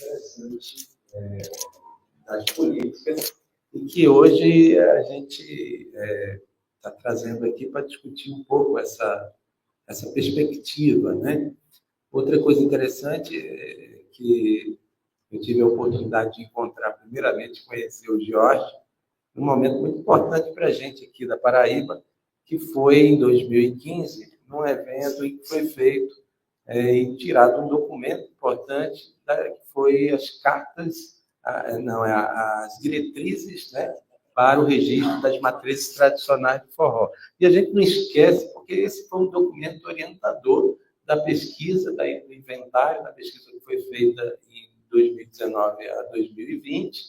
interessante das políticas e que hoje a gente está trazendo aqui para discutir um pouco essa perspectiva, né? Outra coisa interessante é que eu tive a oportunidade de encontrar, primeiramente, conhecer o Jorge, num momento muito importante para a gente aqui da Paraíba, que foi em 2015, num evento em que foi feito e tirado um documento importante, que foi as cartas, as diretrizes, né, para o registro das matrizes tradicionais do forró. E a gente não esquece, porque esse foi um documento orientador da pesquisa, do inventário, da pesquisa que foi feita em 2019 a 2020.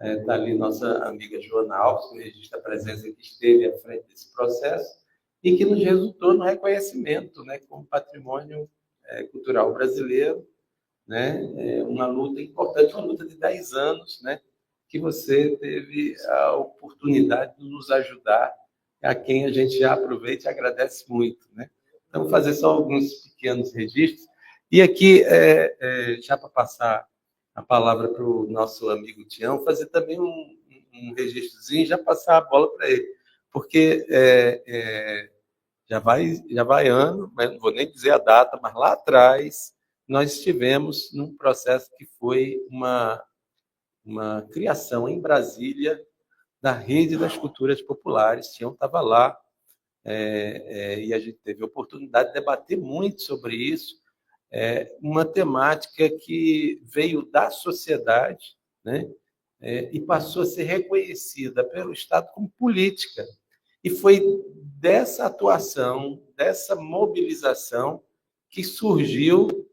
Está ali nossa amiga Joana Alves, que registra a presença que esteve à frente desse processo, e que nos resultou no reconhecimento, né, como patrimônio cultural brasileiro, né, uma luta importante, uma luta de 10 anos, né, que você teve a oportunidade de nos ajudar, a quem a gente já aproveita e agradece muito, né? Então, vou fazer só alguns pequenos registros. E aqui, já para passar a palavra para o nosso amigo Tião, fazer também um registrozinho, já passar a bola para ele, porque já vai ano, mas não vou nem dizer a data, mas lá atrás nós estivemos num processo que foi uma criação em Brasília da Rede das Culturas Populares. Tião estava lá, e a gente teve a oportunidade de debater muito sobre isso, uma temática que veio da sociedade, né? E passou a ser reconhecida pelo Estado como política. E foi dessa atuação, dessa mobilização, que surgiu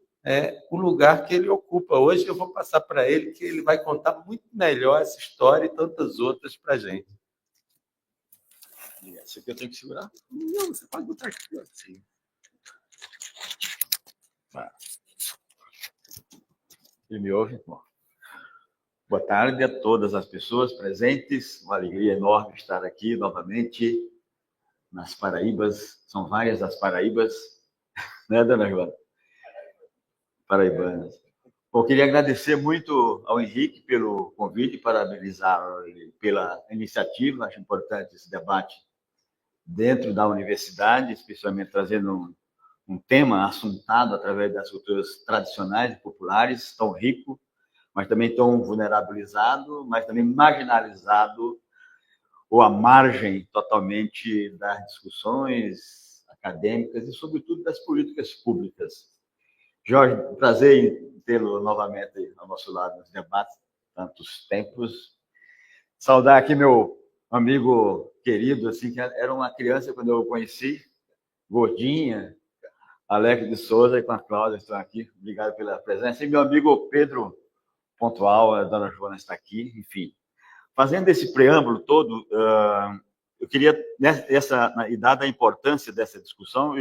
o lugar que ele ocupa hoje. Eu vou passar para ele, que ele vai contar muito melhor essa história e tantas outras para a gente. Essa aqui eu tenho que segurar? Não, você pode botar aqui assim. Ele me ouve? Bom. Boa tarde a todas as pessoas presentes. Uma alegria enorme estar aqui novamente nas Paraíbas. São várias as Paraíbas, né, dona Joana? Paraibanas. Bom, queria agradecer muito ao Henrique pelo convite, parabenizar ele pela iniciativa. Acho importante esse debate dentro da universidade, especialmente trazendo um tema assuntado através das culturas tradicionais e populares, tão rico, mas também tão vulnerabilizado, mas também marginalizado ou à margem totalmente das discussões acadêmicas e, sobretudo, das políticas públicas. Jorge, prazer em tê-lo novamente ao nosso lado nos debates, tantos tempos. Saudar aqui meu amigo querido, assim, que era uma criança quando eu o conheci, gordinha, Alex de Souza e com a Cláudia estão aqui. Obrigado pela presença. E meu amigo Pedro Pontual, a dona Joana está aqui, enfim. Fazendo esse preâmbulo todo, eu queria, e dada a importância dessa discussão,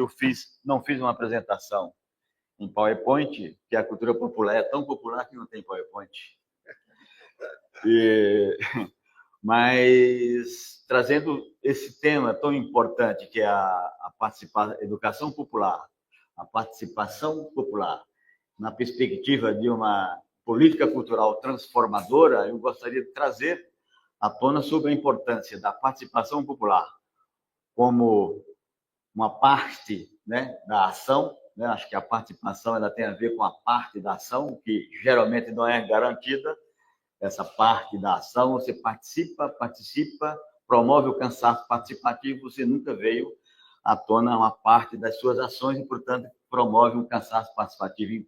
não fiz uma apresentação em PowerPoint, que a cultura popular é tão popular que não tem PowerPoint. Mas trazendo esse tema tão importante que é a educação popular, a participação popular, na perspectiva de uma política cultural transformadora, eu gostaria de trazer à tona sobre a importância da participação popular como uma parte, né, da ação, né? Acho que a participação ela tem a ver com a parte da ação, que geralmente não é garantida. Essa parte da ação, você participa, promove o cansaço participativo, você nunca veio à tona uma parte das suas ações e, portanto, promove um cansaço participativo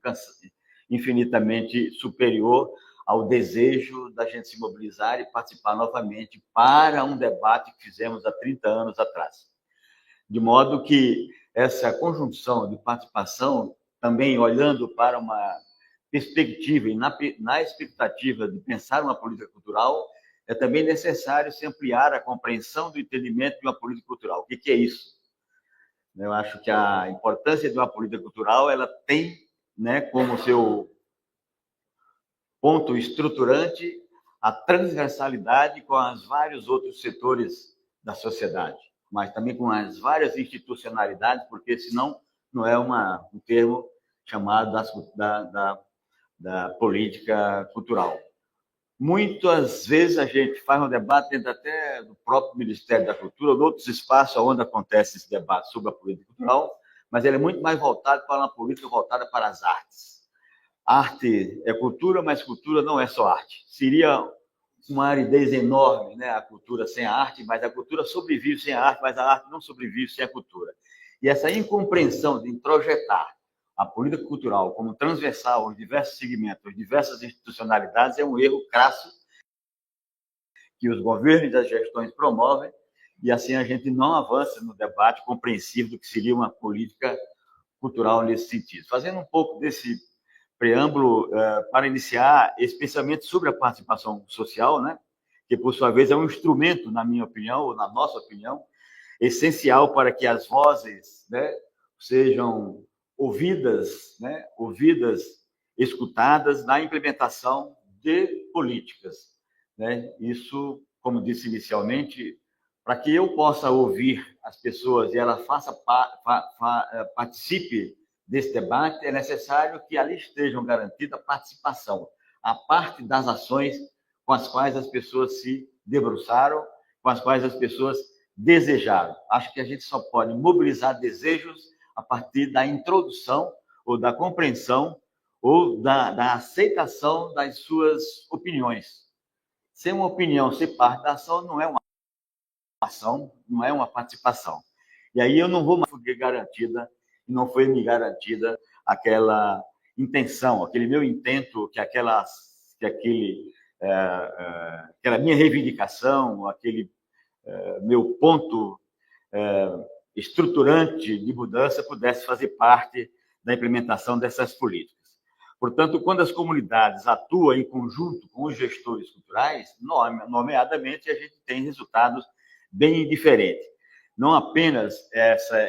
infinitamente superior ao desejo da gente se mobilizar e participar novamente para um debate que fizemos há 30 anos atrás. De modo que essa conjunção de participação, também olhando para uma perspectiva e na expectativa de pensar uma política cultural, é também necessário se ampliar a compreensão do entendimento de uma política cultural. O que é isso? Eu acho que a importância de uma política cultural ela tem, né, como seu ponto estruturante a transversalidade com os vários outros setores da sociedade, mas também com as várias institucionalidades, porque senão não é um termo chamado da da política cultural. Muitas vezes a gente faz um debate dentro até do próprio Ministério da Cultura, ou de outros espaços onde acontece esse debate sobre a política cultural, mas ele é muito mais voltado para uma política voltada para as artes. Arte é cultura, mas cultura não é só arte. Seria uma aridez enorme, né? A cultura sem a arte, mas a cultura sobrevive sem a arte, mas a arte não sobrevive sem a cultura. E essa incompreensão de introjetar a política cultural como transversal aos diversos segmentos, às diversas institucionalidades, é um erro crasso que os governos e as gestões promovem, e assim a gente não avança no debate compreensivo do que seria uma política cultural nesse sentido. Fazendo um pouco desse preâmbulo para iniciar esse pensamento sobre a participação social, né? Que, por sua vez, é um instrumento, na minha opinião, ou na nossa opinião, essencial para que as vozes, né, sejam ouvidas, né, escutadas na implementação de políticas, né? Isso, como disse inicialmente, para que eu possa ouvir as pessoas e ela participe desse debate, é necessário que ali estejam garantida a participação, a parte das ações com as quais as pessoas se debruçaram, com as quais as pessoas desejaram. Acho que a gente só pode mobilizar desejos a partir da introdução ou da compreensão ou da aceitação das suas opiniões. Sem uma opinião, ser parte da ação, não é uma ação, não é uma participação. E aí eu não vou mais ter garantida, não foi me garantida aquela intenção, aquele meu intento, aquela minha reivindicação, aquele meu ponto estruturante de mudança pudesse fazer parte da implementação dessas políticas. Portanto, quando as comunidades atuam em conjunto com os gestores culturais, nomeadamente, a gente tem resultados bem diferentes. Não apenas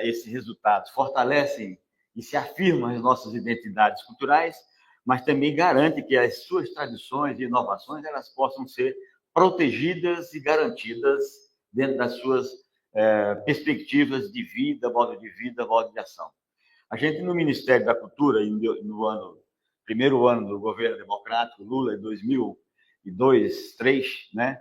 esses resultados fortalecem e se afirmam as nossas identidades culturais, mas também garante que as suas tradições e inovações elas possam ser protegidas e garantidas dentro das suas perspectivas de vida, modo de ação. A gente, no Ministério da Cultura, no primeiro ano do governo democrático, Lula, em 2002, 2003, né,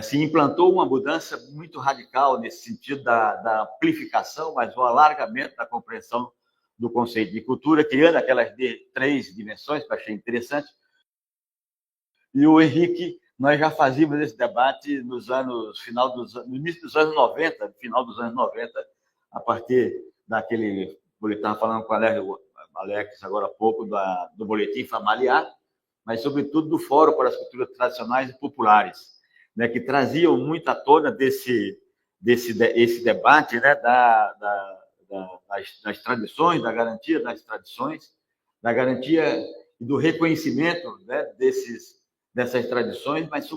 se implantou uma mudança muito radical nesse sentido da amplificação, mas o alargamento da compreensão do conceito de cultura, criando aquelas três dimensões, que eu achei interessante. E o Henrique, nós já fazíamos esse debate no início dos anos 90, final dos anos 90, a partir daquele, ele estava falando com o Alex agora há pouco, do boletim familiar, mas sobretudo do Fórum para as Culturas Tradicionais e Populares, né, que traziam muito à tona esse debate, né, das tradições, da garantia das tradições, da garantia e do reconhecimento, né, dessas tradições, mas,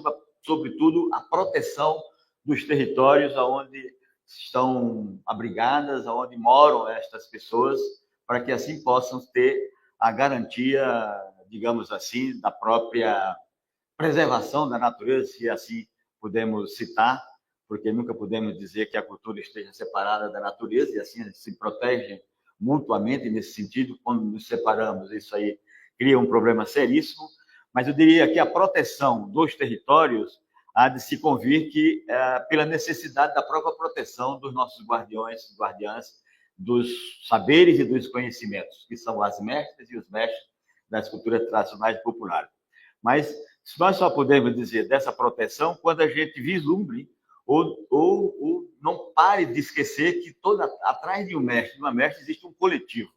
sobretudo, a proteção dos territórios onde estão abrigadas, onde moram estas pessoas, para que assim possam ter a garantia, digamos assim, da própria preservação da natureza, se assim podemos citar, porque nunca podemos dizer que a cultura esteja separada da natureza, e assim se protegem mutuamente nesse sentido. Quando nos separamos, isso aí cria um problema seríssimo, mas eu diria que a proteção dos territórios há de se convir que pela necessidade da própria proteção dos nossos guardiãs dos saberes e dos conhecimentos, que são as mestras e os mestres das culturas tradicionais e populares. Mas nós só podemos dizer dessa proteção quando a gente vislumbre ou não pare de esquecer que atrás de uma mestre, existe um coletivo,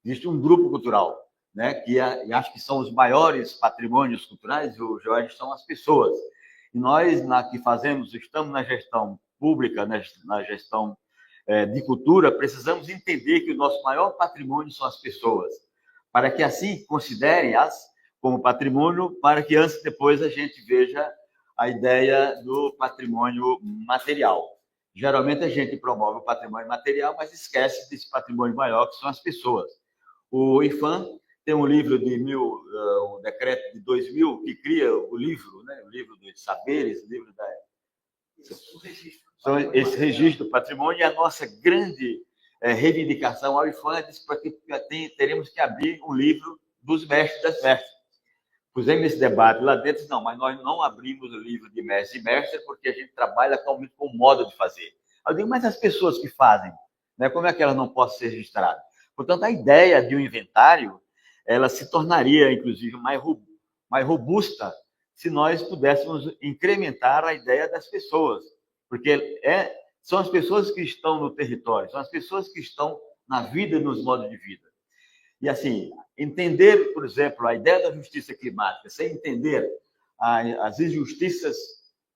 existe um grupo cultural, né? Que acho que são os maiores patrimônios culturais, o Jorge, são as pessoas. E nós, que estamos na gestão pública, na gestão de cultura, precisamos entender que o nosso maior patrimônio são as pessoas, para que assim considerem-as como patrimônio, para que antes e depois a gente veja a ideia do patrimônio material. Geralmente a gente promove o patrimônio material, mas esquece desse patrimônio maior, que são as pessoas. O IFAM tem um livro um decreto de 2000, que cria o livro, né? O livro dos saberes, o livro esse registro do patrimônio, e a nossa grande reivindicação ao IFAM é que teremos que abrir um livro dos mestres das mestres. Pusemos esse debate lá dentro, não, mas nós não abrimos o livro de mestre e mestre porque a gente trabalha atualmente com o modo de fazer. Eu digo, mas as pessoas que fazem, né, como é que elas não podem ser registradas? Portanto, a ideia de um inventário, ela se tornaria, inclusive, mais robusta se nós pudéssemos incrementar a ideia das pessoas, porque são as pessoas que estão no território, são as pessoas que estão na vida e nos modos de vida. E, assim, entender, por exemplo, a ideia da justiça climática, sem entender as injustiças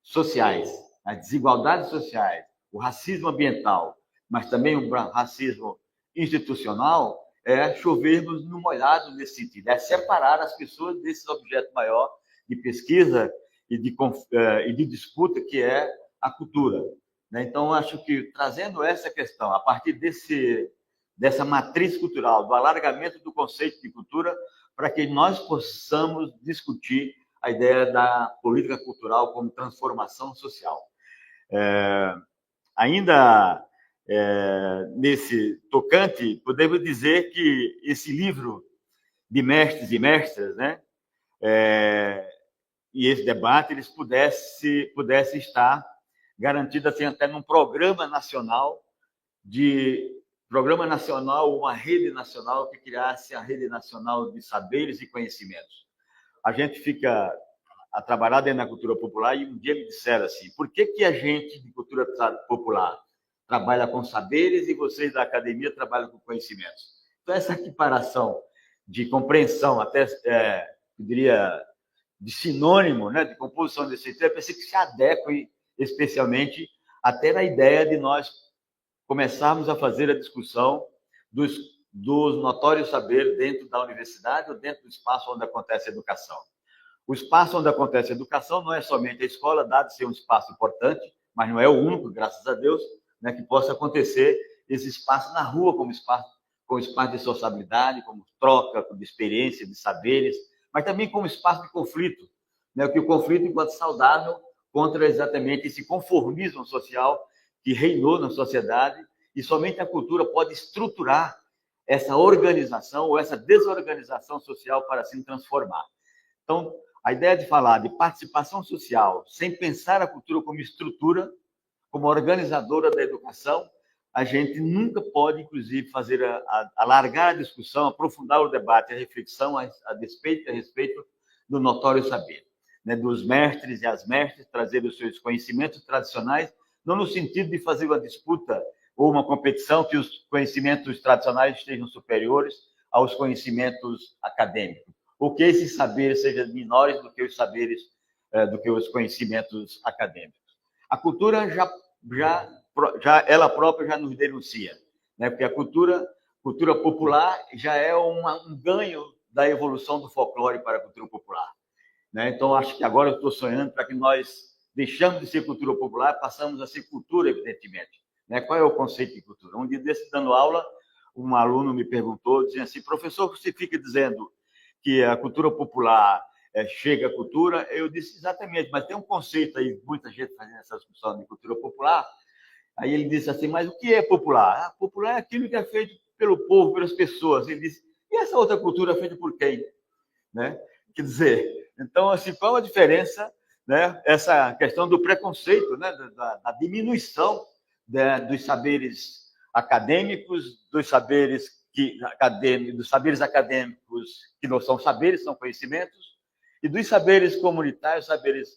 sociais, as desigualdades sociais, o racismo ambiental, mas também o racismo institucional, é chovermos no molhado nesse sentido, é separar as pessoas desse objeto maior de pesquisa e de disputa, que é a cultura. Então, acho que, trazendo essa questão, a partir dessa matriz cultural, do alargamento do conceito de cultura, para que nós possamos discutir a ideia da política cultural como transformação social. Ainda nesse tocante, podemos dizer que esse livro de mestres e mestras, né, e esse debate, eles pudesse estar garantido assim, até num programa nacional, uma rede nacional que criasse a rede nacional de saberes e conhecimentos. A gente fica a trabalhar dentro da cultura popular e um dia me disseram assim, por que a gente de cultura popular trabalha com saberes e vocês da academia trabalham com conhecimentos? Então, essa equiparação de compreensão, até, eu diria, de sinônimo, né, de composição desse texto, eu pensei que se adeque especialmente até na ideia de nós começarmos a fazer a discussão dos notórios saberes dentro da universidade ou dentro do espaço onde acontece a educação. O espaço onde acontece a educação não é somente a escola, dado ser um espaço importante, mas não é o único, graças a Deus, né, que possa acontecer esse espaço na rua como espaço de sociabilidade, como troca de experiência, de saberes, mas também como espaço de conflito, né, que o conflito enquanto saudável contra exatamente esse conformismo social que reinou na sociedade, e somente a cultura pode estruturar essa organização ou essa desorganização social para se transformar. Então, a ideia de falar de participação social sem pensar a cultura como estrutura, como organizadora da educação, a gente nunca pode, inclusive, fazer alargar a discussão, aprofundar o debate, a reflexão a respeito do notório saber, né, dos mestres e as mestras, trazer os seus conhecimentos tradicionais, não no sentido de fazer uma disputa ou uma competição que os conhecimentos tradicionais estejam superiores aos conhecimentos acadêmicos, ou que esses saberes sejam menores do que os saberes, do que os conhecimentos acadêmicos. A cultura ela própria já nos denuncia, né? Porque a cultura popular já é um ganho da evolução do folclore para a cultura popular, né? Então, acho que agora eu estou sonhando para que nós deixamos de ser cultura popular, passamos a ser cultura, evidentemente, né? Qual é o conceito de cultura? Um dia desse, dando aula, um aluno me perguntou, dizendo assim, professor, você fica dizendo que a cultura popular chega à cultura? Eu disse, exatamente, mas tem um conceito aí, muita gente fazendo essa discussão de cultura popular. Aí ele disse assim, mas o que é popular? Popular é aquilo que é feito pelo povo, pelas pessoas. Ele disse, e essa outra cultura é feita por quem? Né? Quer dizer, então, assim, qual a diferença, né? Essa questão do preconceito, né? da diminuição, né? Dos saberes acadêmicos, dos saberes acadêmicos que não são saberes, são conhecimentos, e dos saberes comunitários, saberes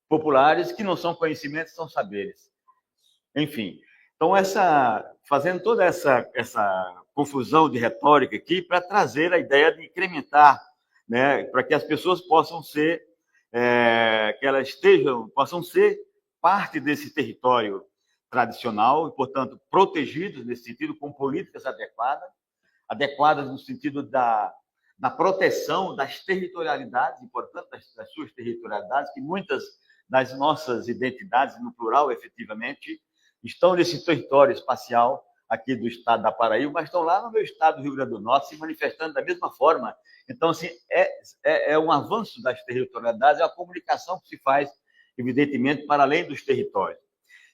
populares, que não são conhecimentos, são saberes. Enfim, então, fazendo toda essa confusão de retórica aqui para trazer a ideia de incrementar, né, para que as pessoas possam ser, possam ser parte desse território tradicional e, portanto, protegidos nesse sentido, com políticas adequadas no sentido da proteção das territorialidades, e, portanto, das suas territorialidades, que muitas das nossas identidades, no plural, efetivamente, estão nesse território espacial aqui do estado da Paraíba, mas estão lá no meu estado do Rio Grande do Norte, se manifestando da mesma forma. Então, assim, é um avanço das territorialidades, é uma comunicação que se faz, evidentemente, para além dos territórios.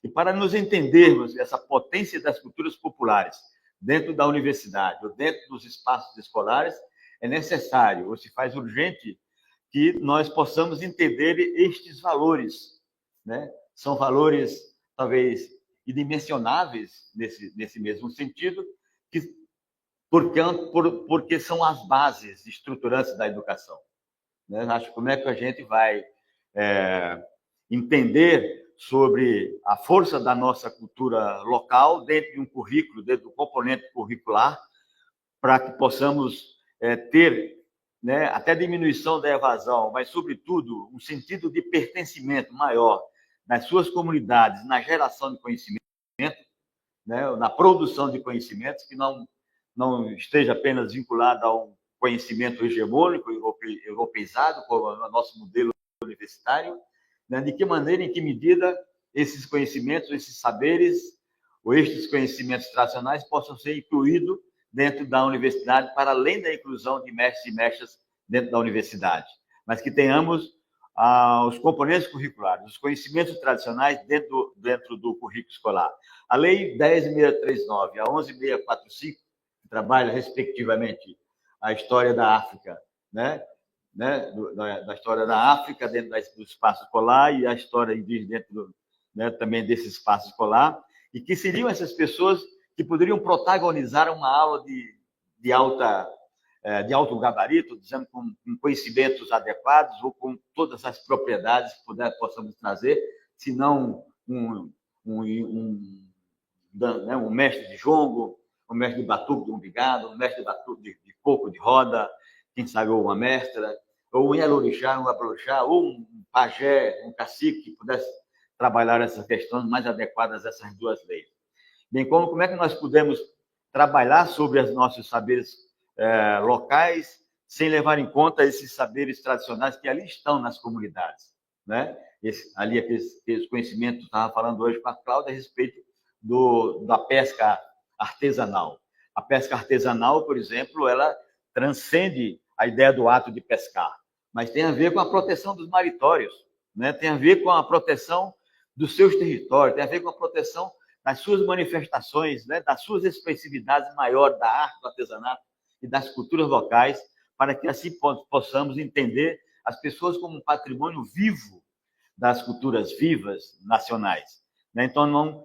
E para nos entendermos essa potência das culturas populares dentro da universidade ou dentro dos espaços escolares, é necessário, ou se faz urgente, que nós possamos entender estes valores, né? São valores, talvez, indimensionáveis nesse mesmo sentido, porque são as bases estruturantes da educação. Né? Acho como é que a gente vai entender sobre a força da nossa cultura local dentro de um currículo, dentro do componente curricular, para que possamos ter, né, até diminuição da evasão, mas, sobretudo, um sentido de pertencimento maior nas suas comunidades, na geração de conhecimento, né, na produção de conhecimentos, que não esteja apenas vinculado a um conhecimento hegemônico, europeizado, como é o nosso modelo universitário, né, de que maneira, em que medida esses conhecimentos, esses saberes, ou estes conhecimentos tradicionais possam ser incluídos dentro da universidade, para além da inclusão de mestres e mestras dentro da universidade, mas que tenhamos os componentes curriculares, os conhecimentos tradicionais dentro do currículo escolar. A Lei 10.639 e a 11.645, que trabalha, respectivamente, a história da África, né? Da história da África dentro do espaço escolar e a história indígena dentro também desse espaço escolar, e que seriam essas pessoas que poderiam protagonizar uma aula de alto gabarito, dizendo, com conhecimentos adequados ou com todas as propriedades que possamos trazer, se não um mestre de jongo, um mestre de batuque de umbigado, um mestre de batuque de coco de roda, quem sabe, ou uma mestra, ou um Yalorixá, um Abroxá, ou um pajé, um cacique, que pudesse trabalhar essas questões mais adequadas a essas duas leis. Bem como é que nós podemos trabalhar sobre os nossos saberes locais, sem levar em conta esses saberes tradicionais que ali estão nas comunidades, né? Aqueles conhecimentos que eu estava falando hoje com a Cláudia a respeito da pesca artesanal. A pesca artesanal, por exemplo, ela transcende a ideia do ato de pescar, mas tem a ver com a proteção dos maritórios, né? Tem a ver com a proteção dos seus territórios, tem a ver com a proteção das suas manifestações, né? Das suas expressividades maiores da arte, do artesanato e das culturas locais, para que assim possamos entender as pessoas como um patrimônio vivo das culturas vivas nacionais, né? Então não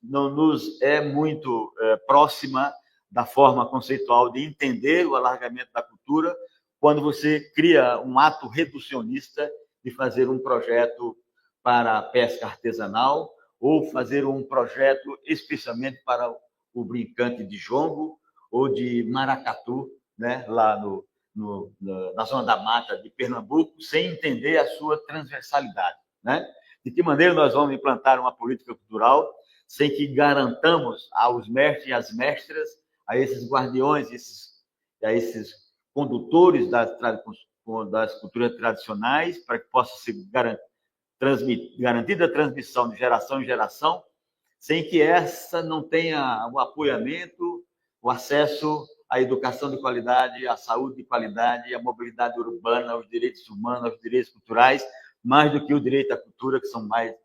nos é muito próxima da forma conceitual de entender o alargamento da cultura quando você cria um ato reducionista de fazer um projeto para a pesca artesanal ou fazer um projeto especialmente para o brincante de jongo ou de maracatu, né, lá na zona da mata de Pernambuco, sem entender a sua transversalidade, né? De que maneira nós vamos implantar uma política cultural sem que garantamos aos mestres e às mestras, a esses guardiões, a esses condutores das culturas tradicionais, para que possa ser garantida a transmissão de geração em geração, sem que essa não tenha o apoiamento, o acesso à educação de qualidade, à saúde de qualidade, à mobilidade urbana, aos direitos humanos, aos direitos culturais, mais do que o direito à cultura, que são mais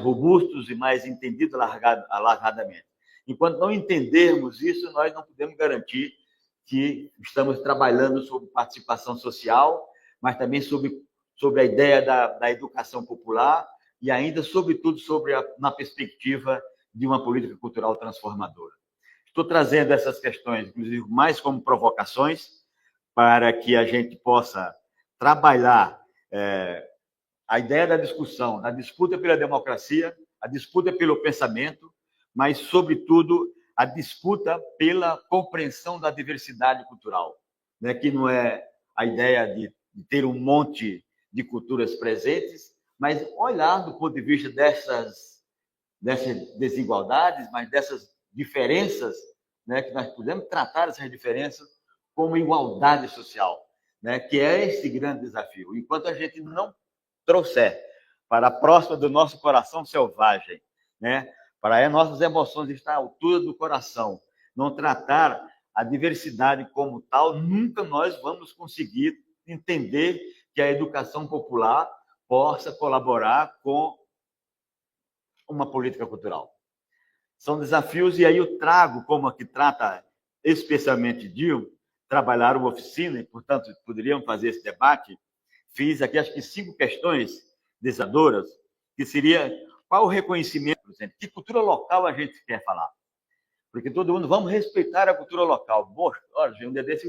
robustos e mais entendidos alargadamente. Enquanto não entendermos isso, nós não podemos garantir que estamos trabalhando sobre participação social, mas também sobre a ideia da educação popular e ainda, sobretudo, na perspectiva de uma política cultural transformadora. Estou trazendo essas questões, inclusive, mais como provocações, para que a gente possa trabalhar a ideia da discussão, da disputa pela democracia, a disputa pelo pensamento, mas, sobretudo, a disputa pela compreensão da diversidade cultural, né? Que não é a ideia de ter um monte de culturas presentes, mas olhar do ponto de vista dessas desigualdades, mas dessas diferenças, né? Que nós podemos tratar essas diferenças como igualdade social, né? Que é esse grande desafio. Enquanto a gente não trouxer para a próxima do nosso coração selvagem, né? Para as nossas emoções estar à altura do coração, não tratar a diversidade como tal, nunca nós vamos conseguir entender que a educação popular possa colaborar com uma política cultural. São desafios, e aí eu trago, como aqui trata especialmente de trabalhar uma oficina, e, portanto, poderíamos fazer esse debate. Fiz aqui, acho que 5 questões desafiadoras, que seria qual o reconhecimento, por exemplo, que cultura local a gente quer falar. Porque todo mundo, vamos respeitar a cultura local. Olha, um dia desse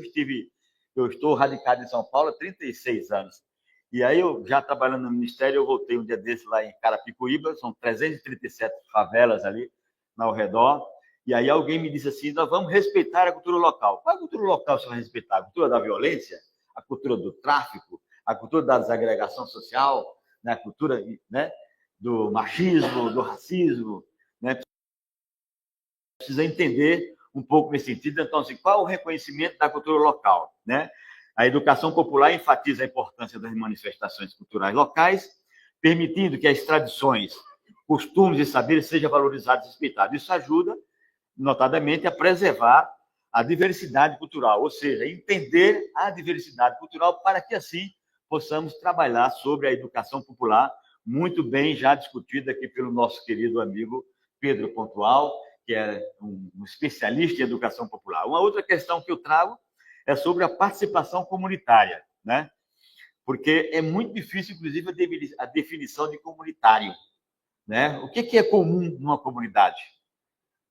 eu estou radicado em São Paulo há 36 anos. E aí, eu já trabalhando no Ministério, eu voltei um dia desse lá em Carapicuíba, são 337 favelas ali ao redor, e aí alguém me disse assim, nós vamos respeitar a cultura local. Qual a cultura local você vai respeitar? A cultura da violência? A cultura do tráfico? A cultura da desagregação social? Né? A cultura, né, do machismo, do racismo? Né? Precisa entender um pouco nesse sentido. Então, assim, qual o reconhecimento da cultura local? Né? A educação popular enfatiza a importância das manifestações culturais locais, permitindo que as tradições, costumes e saberes sejam valorizados e respeitados. Isso ajuda, notadamente, a preservar a diversidade cultural, ou seja, entender a diversidade cultural para que, assim, possamos trabalhar sobre a educação popular, muito bem já discutida aqui pelo nosso querido amigo Pedro Pontual, que é um especialista em educação popular. Uma outra questão que eu trago é sobre a participação comunitária, né? Porque é muito difícil, inclusive, a definição de comunitário. Né? O que é comum numa comunidade?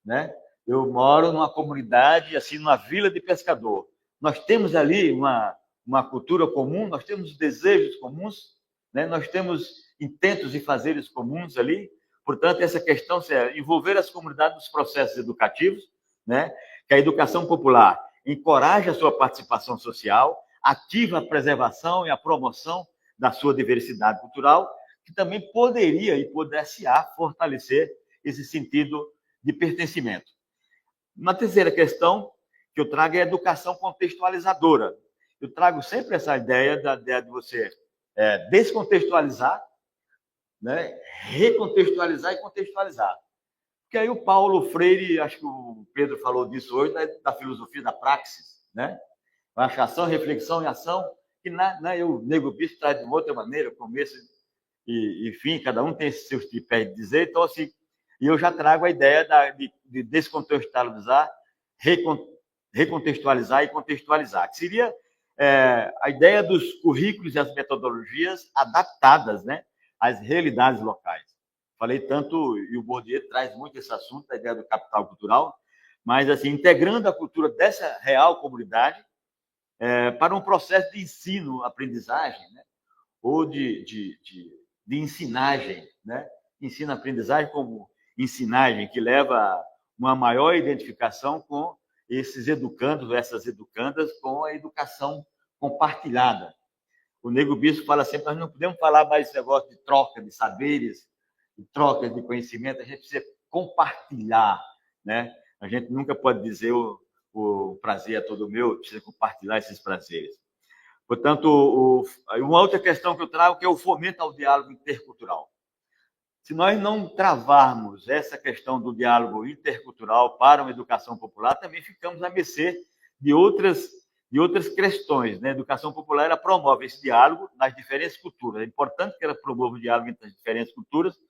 Né? Eu moro numa comunidade, assim, numa vila de pescador. Nós temos ali uma cultura comum, nós temos desejos comuns, né? Nós temos intentos e fazeres comuns ali. Portanto, essa questão é envolver as comunidades nos processos educativos, né? Que a educação popular encoraja a sua participação social, ativa a preservação e a promoção da sua diversidade cultural, que também poderia e pudesse-á fortalecer esse sentido de pertencimento. Uma terceira questão que eu trago é a educação contextualizadora. Eu trago sempre essa ideia de você descontextualizar, né, recontextualizar e contextualizar. Porque aí o Paulo Freire, acho que o Pedro falou disso hoje, da filosofia da praxis, né? Ação, reflexão e ação, que o Nego Bispo traz de uma outra maneira, começo e fim, cada um tem seus tipos de dizer. Então, assim, eu já trago a ideia de descontextualizar, recontextualizar e contextualizar, que seria a ideia dos currículos e as metodologias adaptadas, né, às realidades locais. Falei tanto, e o Bourdieu traz muito esse assunto, a ideia do capital cultural, mas, assim, integrando a cultura dessa real comunidade para um processo de ensino, aprendizagem, né, ou de ensinagem, né? Ensino-aprendizagem como ensinagem, que leva a uma maior identificação com esses educandos, essas educandas, com a educação compartilhada. O Nego Bispo fala sempre, nós não podemos falar mais esse negócio de troca de saberes, de troca de conhecimento, a gente precisa compartilhar, né? A gente nunca pode dizer o prazer é todo meu, precisa compartilhar esses prazeres. Portanto, uma outra questão que eu trago que é o fomento ao diálogo intercultural. Se nós não travarmos essa questão do diálogo intercultural para uma educação popular, também ficamos à mercê de outras questões. Né? A educação popular ela promove esse diálogo nas diferentes culturas. É importante que ela promova o diálogo entre as diferentes culturas,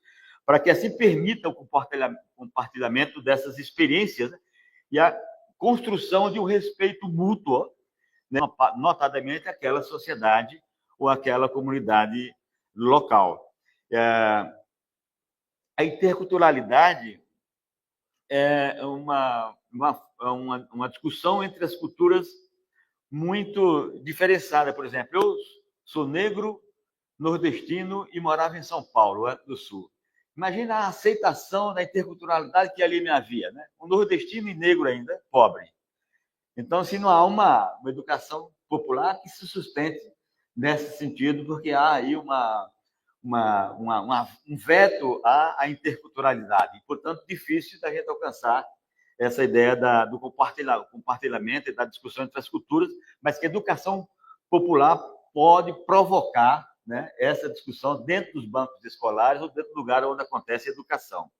para que assim permita o compartilhamento dessas experiências, né? E a construção de um respeito mútuo, né? Notadamente aquela sociedade ou aquela comunidade local. A interculturalidade é uma discussão entre as culturas muito diferenciada. Por exemplo, eu sou negro, nordestino e morava em São Paulo, do Sul. Imagina a aceitação da interculturalidade que ali me havia, né? Um nordestino e negro ainda, pobre. Então, assim, não há uma educação popular que se sustente nesse sentido, porque há aí um veto à interculturalidade. E, portanto, difícil da gente alcançar essa ideia do compartilhamento e da discussão entre as culturas, mas que a educação popular pode provocar, né, essa discussão dentro dos bancos escolares ou dentro do lugar onde acontece a educação.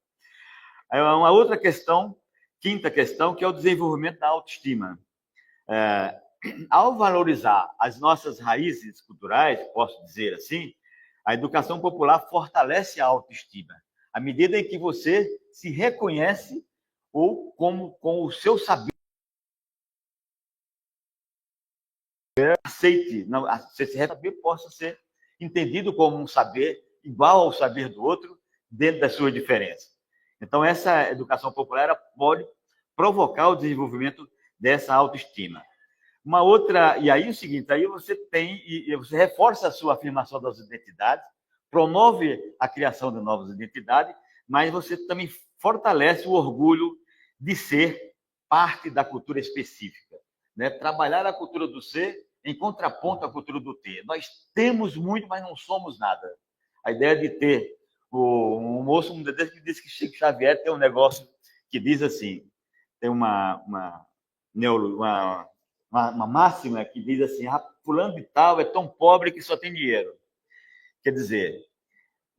Aí, uma outra questão, quinta questão, que é o desenvolvimento da autoestima. Ao valorizar as nossas raízes culturais, posso dizer assim, a educação popular fortalece a autoestima. À medida em que você se reconhece ou como com o seu saber aceite, não, esse saber possa ser entendido como um saber igual ao saber do outro, dentro das suas diferenças. Então, essa educação popular pode provocar o desenvolvimento dessa autoestima. Uma outra, e aí é o seguinte, aí você tem, e você reforça a sua afirmação das identidades, promove a criação de novas identidades, mas você também fortalece o orgulho de ser parte da cultura específica, né? Trabalhar a cultura do ser em contraponto à cultura do ter. Nós temos muito, mas não somos nada. A ideia de ter, um moço um dia que disse que Chico Xavier tem um negócio que diz assim, tem uma máxima que diz assim, fulano de tal é tão pobre que só tem dinheiro. Quer dizer,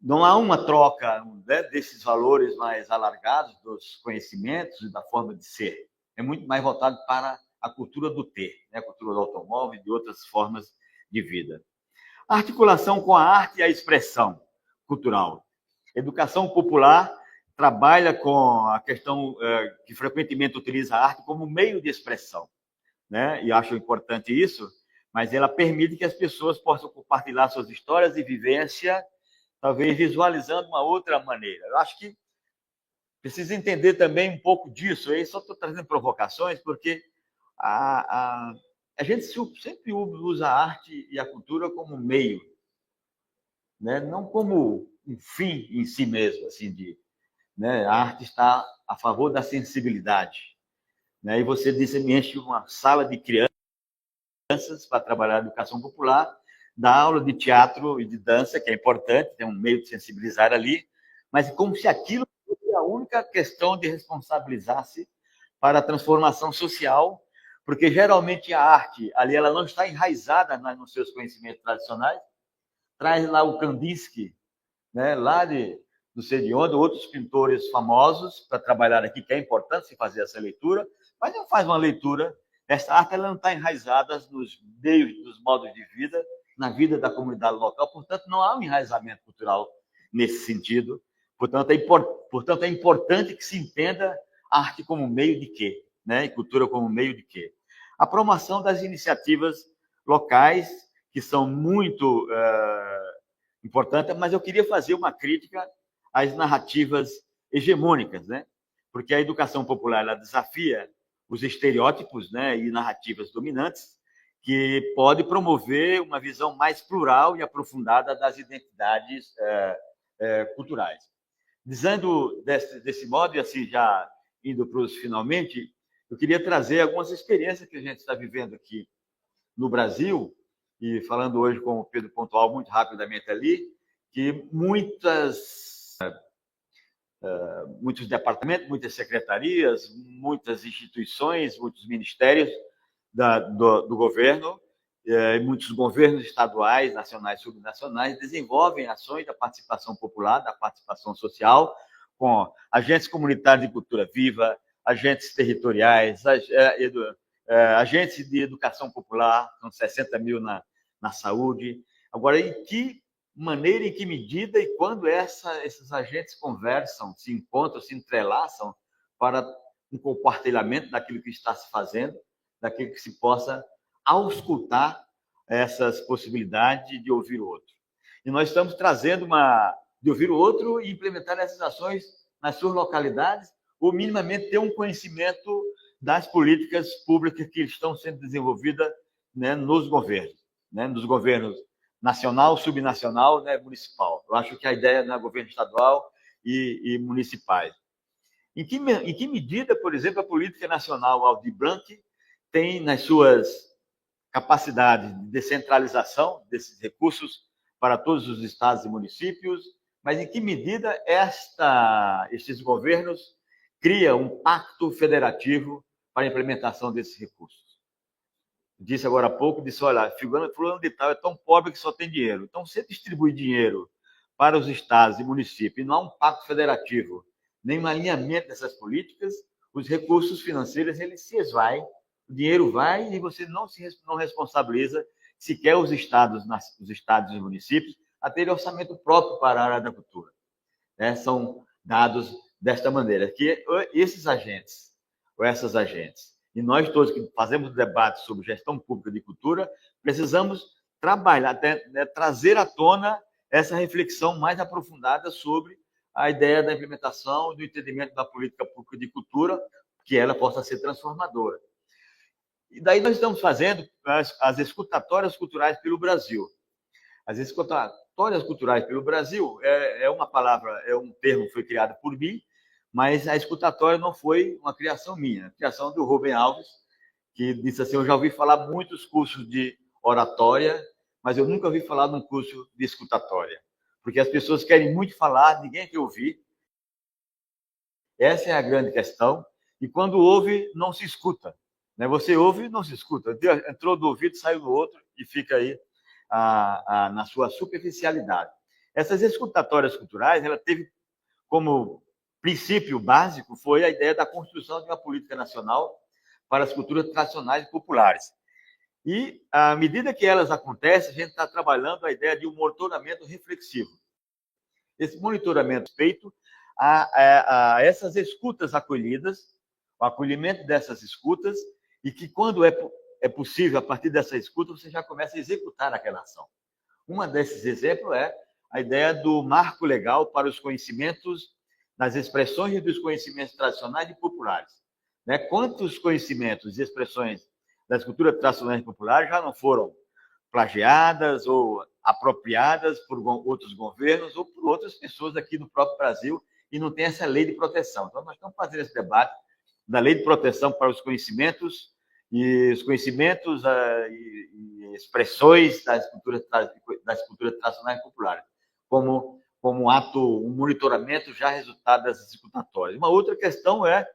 não há uma troca, né, desses valores mais alargados, dos conhecimentos e da forma de ser. É muito mais voltado para a cultura do ter, né, a cultura do automóvel e de outras formas de vida. A articulação com a arte e a expressão cultural. Educação popular trabalha com a questão que frequentemente utiliza a arte como meio de expressão, né? E acho importante isso, mas ela permite que as pessoas possam compartilhar suas histórias e vivência, talvez visualizando uma outra maneira. Eu acho que precisa entender também um pouco disso. Eu só estou trazendo provocações, porque a gente sempre usa a arte e a cultura como meio, né? Não como um fim em si mesmo, assim, né? A arte está a favor da sensibilidade, né? E você disse, me enche uma sala de crianças para trabalhar a educação popular, dá aula de teatro e de dança, que é importante, tem um meio de sensibilizar ali, mas como se aquilo fosse a única questão de responsabilizar-se para a transformação social, porque geralmente a arte ali ela não está enraizada nos seus conhecimentos tradicionais. Traz lá o Kandinsky, né, lá não sei de onde, outros pintores famosos para trabalhar aqui, que é importante se fazer essa leitura, mas não faz uma leitura. Essa arte ela não está enraizada nos meios, dos modos de vida, na vida da comunidade local, portanto, não há um enraizamento cultural nesse sentido. Portanto, é importante que se entenda a arte como meio de quê, né? E cultura como meio de quê? A promoção das iniciativas locais, que são muito importantes, mas eu queria fazer uma crítica às narrativas hegemônicas, né? Porque a educação popular ela desafia os estereótipos, né, e narrativas dominantes, que pode promover uma visão mais plural e aprofundada das identidades culturais. Dizendo desse modo, e assim já indo para os finalmente, eu queria trazer algumas experiências que a gente está vivendo aqui no Brasil, e falando hoje com o Pedro Pontual muito rapidamente ali, que muitos departamentos, muitas secretarias, muitas instituições, muitos ministérios do governo, muitos governos estaduais, nacionais, subnacionais, desenvolvem ações da participação popular, da participação social, com agentes comunitários de cultura viva, agentes territoriais, agentes de educação popular, são 60 mil na saúde. Agora, em que maneira, em que medida e quando esses agentes conversam, se encontram, se entrelaçam para um compartilhamento daquilo que está se fazendo, daquilo que se possa auscultar essas possibilidades de ouvir o outro. E nós estamos trazendo de ouvir o outro e implementar essas ações nas suas localidades, ou minimamente ter um conhecimento das políticas públicas que estão sendo desenvolvidas, né, nos governos nacional, subnacional, né, municipal. Eu acho que a ideia é governo estadual e municipais. Em que medida, por exemplo, a política nacional Aldir Blanc tem nas suas capacidades de descentralização desses recursos para todos os estados e municípios, mas em que medida esses governos criam um pacto federativo para a implementação desses recursos? Disse agora há pouco, olha, fulano de tal é tão pobre que só tem dinheiro. Então, se distribui dinheiro para os estados e municípios e não há um pacto federativo, nem um alinhamento dessas políticas, os recursos financeiros eles se esvaem, o dinheiro vai e você não responsabiliza sequer os estados e municípios a terem orçamento próprio para a área da cultura. São dados desta maneira, que esses agentes, ou essas agentes, e nós todos que fazemos debate sobre gestão pública de cultura, precisamos trabalhar, trazer à tona essa reflexão mais aprofundada sobre a ideia da implementação, do entendimento da política pública de cultura, que ela possa ser transformadora. E daí nós estamos fazendo as escutatórias culturais pelo Brasil. As escutatórias culturais pelo Brasil é uma palavra, é um termo que foi criado por mim, mas a escutatória não foi uma criação minha, a criação do Rubem Alves, que disse assim: eu já ouvi falar muitos cursos de oratória, mas eu nunca ouvi falar de um curso de escutatória, porque as pessoas querem muito falar, ninguém quer ouvir. Essa é a grande questão. E quando ouve, não se escuta. Você ouve, não se escuta. Entrou do ouvido, saiu do outro e fica aí na sua superficialidade. Essas escutatórias culturais, ela teve como princípio básico foi a ideia da construção de uma política nacional para as culturas tradicionais e populares. E, à medida que elas acontecem, a gente está trabalhando a ideia de um monitoramento reflexivo. Esse monitoramento feito a essas escutas acolhidas, o acolhimento dessas escutas, e que, quando é possível, a partir dessa escuta, você já começa a executar aquela ação. Um desses exemplos é a ideia do marco legal para os conhecimentos, das expressões e dos conhecimentos tradicionais e populares. Quantos conhecimentos e expressões das culturas tradicionais e populares já não foram plagiadas ou apropriadas por outros governos ou por outras pessoas aqui no próprio Brasil, e não tem essa lei de proteção. Então, nós estamos fazendo esse debate da lei de proteção para os conhecimentos e expressões das culturas tradicionais e populares, como um ato, um monitoramento já resultado dessas escutatórias. Uma outra questão é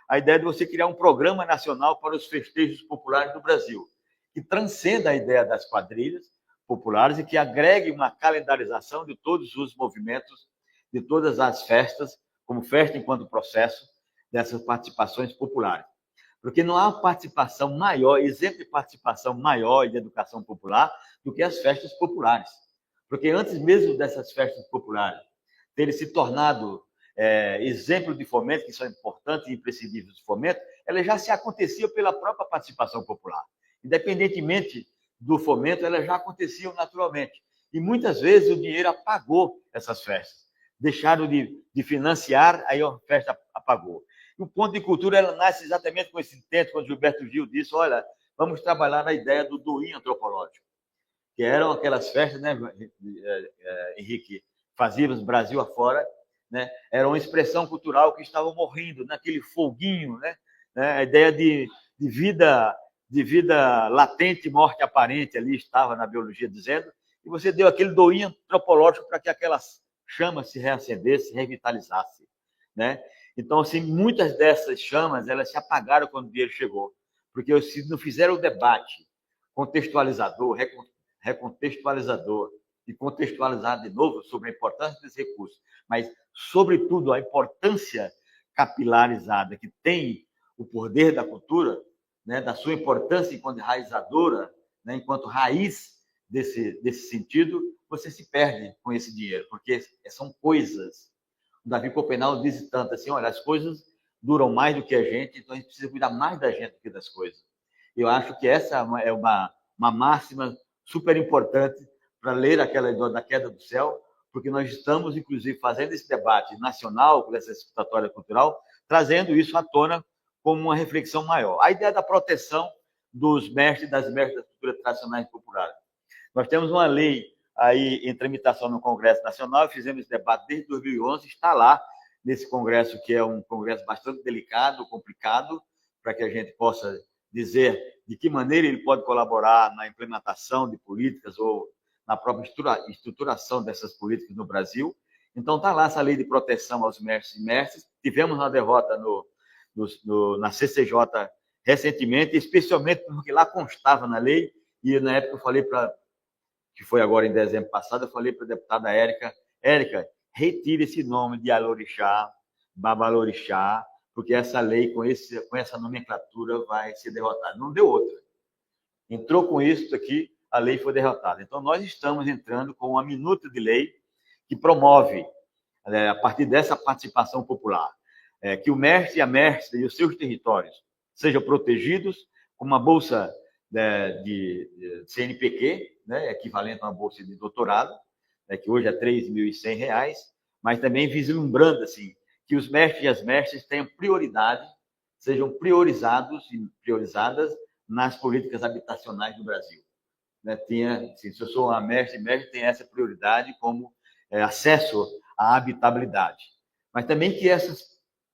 a ideia de você criar um programa nacional para os festejos populares do Brasil, que transcenda a ideia das quadrilhas populares e que agregue uma calendarização de todos os movimentos, de todas as festas, como festa enquanto processo dessas participações populares. Porque não há participação maior, exemplo de participação maior de educação popular do que as festas populares. Porque antes mesmo dessas festas populares terem se tornado exemplo de fomento, que são importantes e imprescindíveis de fomento, elas já se aconteciam pela própria participação popular. Independentemente do fomento, elas já aconteciam naturalmente. E muitas vezes o dinheiro apagou essas festas. Deixaram de financiar, aí a festa apagou. E o ponto de cultura ela nasce exatamente com esse intento, quando Gilberto Gil disse: olha, vamos trabalhar na ideia do doinho antropológico, que eram aquelas festas, Henrique, fazíamos Brasil afora, era uma expressão cultural que estava morrendo, naquele foguinho, a ideia de vida latente, morte aparente, ali estava na biologia dizendo, e você deu aquele doinho antropológico para que aquelas chamas se reacendessem, se revitalizassem. Então, assim, muitas dessas chamas elas se apagaram quando o dinheiro chegou, porque se não fizeram o debate contextualizador, recontextualizador, e contextualizar de novo sobre a importância desse recurso, mas, sobretudo, a importância capilarizada que tem o poder da cultura, da sua importância enquanto enraizadora, enquanto raiz desse sentido, você se perde com esse dinheiro, porque são coisas. O Davi Copenau diz tanto assim: olha, as coisas duram mais do que a gente, então a gente precisa cuidar mais da gente do que das coisas. Eu acho que essa é uma máxima super importante para ler aquela da queda do céu, porque nós estamos, inclusive, fazendo esse debate nacional, com essa escutatória cultural, trazendo isso à tona como uma reflexão maior. A ideia da proteção dos mestres e das mestras da cultura tradicionais e popular. Nós temos uma lei aí em tramitação no Congresso Nacional, fizemos esse debate desde 2011, está lá nesse congresso, que é um congresso bastante delicado, complicado, para que a gente possa dizer de que maneira ele pode colaborar na implementação de políticas ou na própria estruturação dessas políticas no Brasil. Então, está lá essa lei de proteção aos mestres e mestres. Tivemos uma derrota na CCJ recentemente, especialmente porque lá constava na lei, e na época eu falei que foi agora em dezembro passado, eu falei para a deputada Érica, retire esse nome de Alorixá, Babalorixá, porque essa lei, com essa nomenclatura, vai ser derrotada. Não deu outra. Entrou com isso aqui, a lei foi derrotada. Então, nós estamos entrando com uma minuta de lei que promove a partir dessa participação popular, que o mestre e a mestra e os seus territórios sejam protegidos com uma bolsa de CNPq, né, equivalente a uma bolsa de doutorado, né, que hoje é R$ 3.100, mas também vislumbrando assim, que os mestres e as mestras tenham prioridade, sejam priorizados e priorizadas nas políticas habitacionais do Brasil. Né, assim, se eu sou uma mestre, tem essa prioridade como acesso à habitabilidade. Mas também que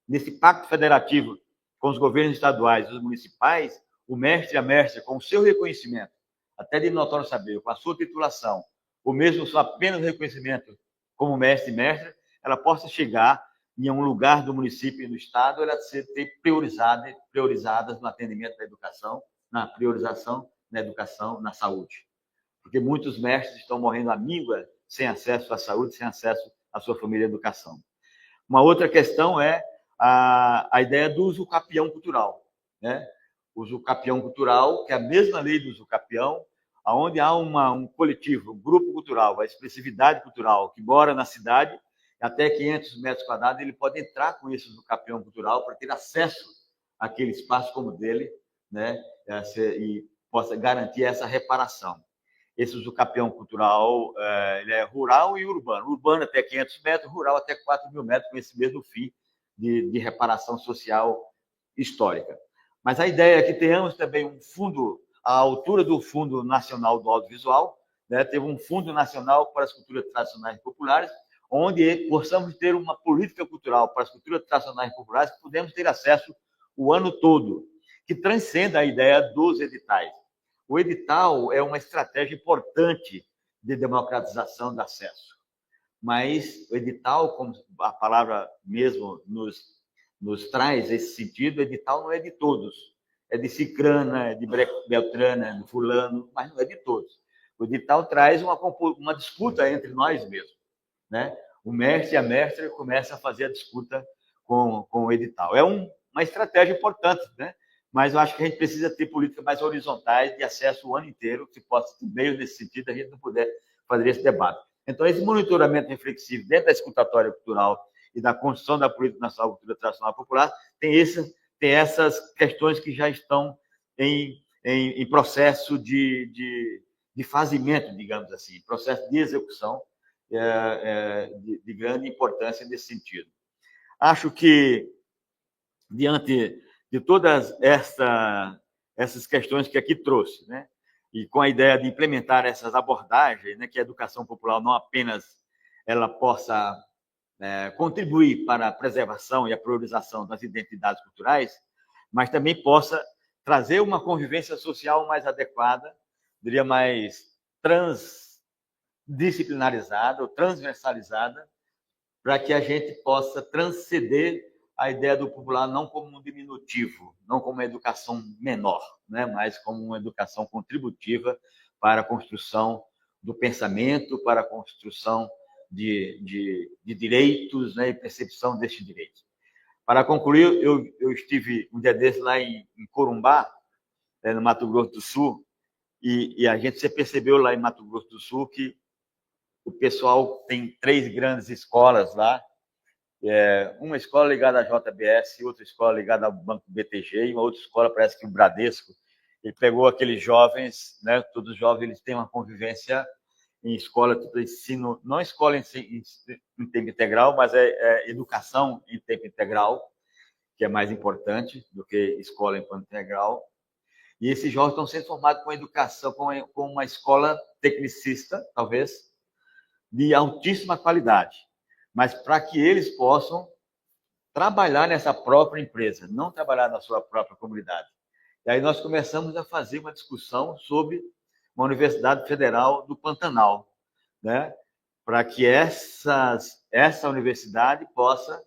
nesse pacto federativo com os governos estaduais e os municipais, o mestre e a mestra, com o seu reconhecimento, até de notório saber, com a sua titulação, ou mesmo só apenas reconhecimento como mestre e mestra, ela possa chegar em um lugar do município e do estado, ela ser priorizadas no atendimento da educação, na priorização na educação, na saúde. Porque muitos mestres estão morrendo à míngua sem acesso à saúde, sem acesso à sua família e à educação. Uma outra questão é a ideia do usucapião cultural, né? O usucapião cultural, que é a mesma lei do usucapião, onde há um coletivo, um grupo cultural, a expressividade cultural, que mora na cidade, até 500 metros quadrados, ele pode entrar com esse usucapião cultural para ter acesso àquele espaço como dele, né? E possa garantir essa reparação. Esse usucapião cultural ele é rural e urbano. Urbano até 500 metros, rural até 4.000 metros, com esse mesmo fim de reparação social histórica. Mas a ideia é que tenhamos também um fundo, à altura do Fundo Nacional do Audiovisual, né? Teve um Fundo Nacional para as Culturas Tradicionais e Populares, onde possamos ter uma política cultural para as culturas tradicionais e populares que podemos ter acesso o ano todo, que transcenda a ideia dos editais. O edital é uma estratégia importante de democratização do acesso, mas o edital, como a palavra mesmo nos traz esse sentido, o edital não é de todos, é de Cicrana, é de Beltrana, é de fulano, mas não é de todos. O edital traz uma disputa entre nós mesmos, né? O mestre e a mestra começam a fazer a disputa com o edital. É uma estratégia importante, né? Mas eu acho que a gente precisa ter políticas mais horizontais de acesso o ano inteiro, que possa ter meio nesse sentido, a gente não puder fazer esse debate. Então, esse monitoramento reflexivo dentro da escutatória cultural e da construção da política nacional cultura tradicional popular tem essas questões que já estão em processo de fazimento, digamos assim, processo de execução de grande importância nesse sentido. Acho que, diante de todas essas questões que aqui trouxe, né? E com a ideia de implementar essas abordagens, né? Que a educação popular não apenas ela possa contribuir para a preservação e a priorização das identidades culturais, mas também possa trazer uma convivência social mais adequada, diria mais transdisciplinarizada ou transversalizada, para que a gente possa transcender a ideia do popular não como um diminutivo, não como uma educação menor, né, mas como uma educação contributiva para a construção do pensamento, para a construção de direitos, né, e percepção destes direitos. Para concluir, eu estive um dia desses lá em Corumbá, no Mato Grosso do Sul, e a gente percebeu lá em Mato Grosso do Sul que o pessoal tem 3 grandes escolas lá, uma escola ligada à JBS, outra escola ligada ao Banco BTG e uma outra escola, parece que o Bradesco. Ele pegou aqueles jovens, né, todos os jovens, eles têm uma convivência em escola de ensino, não escola em tempo integral, mas educação em tempo integral, que é mais importante do que escola em tempo integral. E esses jovens estão sendo formados com educação, com uma escola tecnicista, talvez, de altíssima qualidade, mas para que eles possam trabalhar nessa própria empresa, não trabalhar na sua própria comunidade. E aí nós começamos a fazer uma discussão sobre uma Universidade Federal do Pantanal, né? Para que essa universidade possa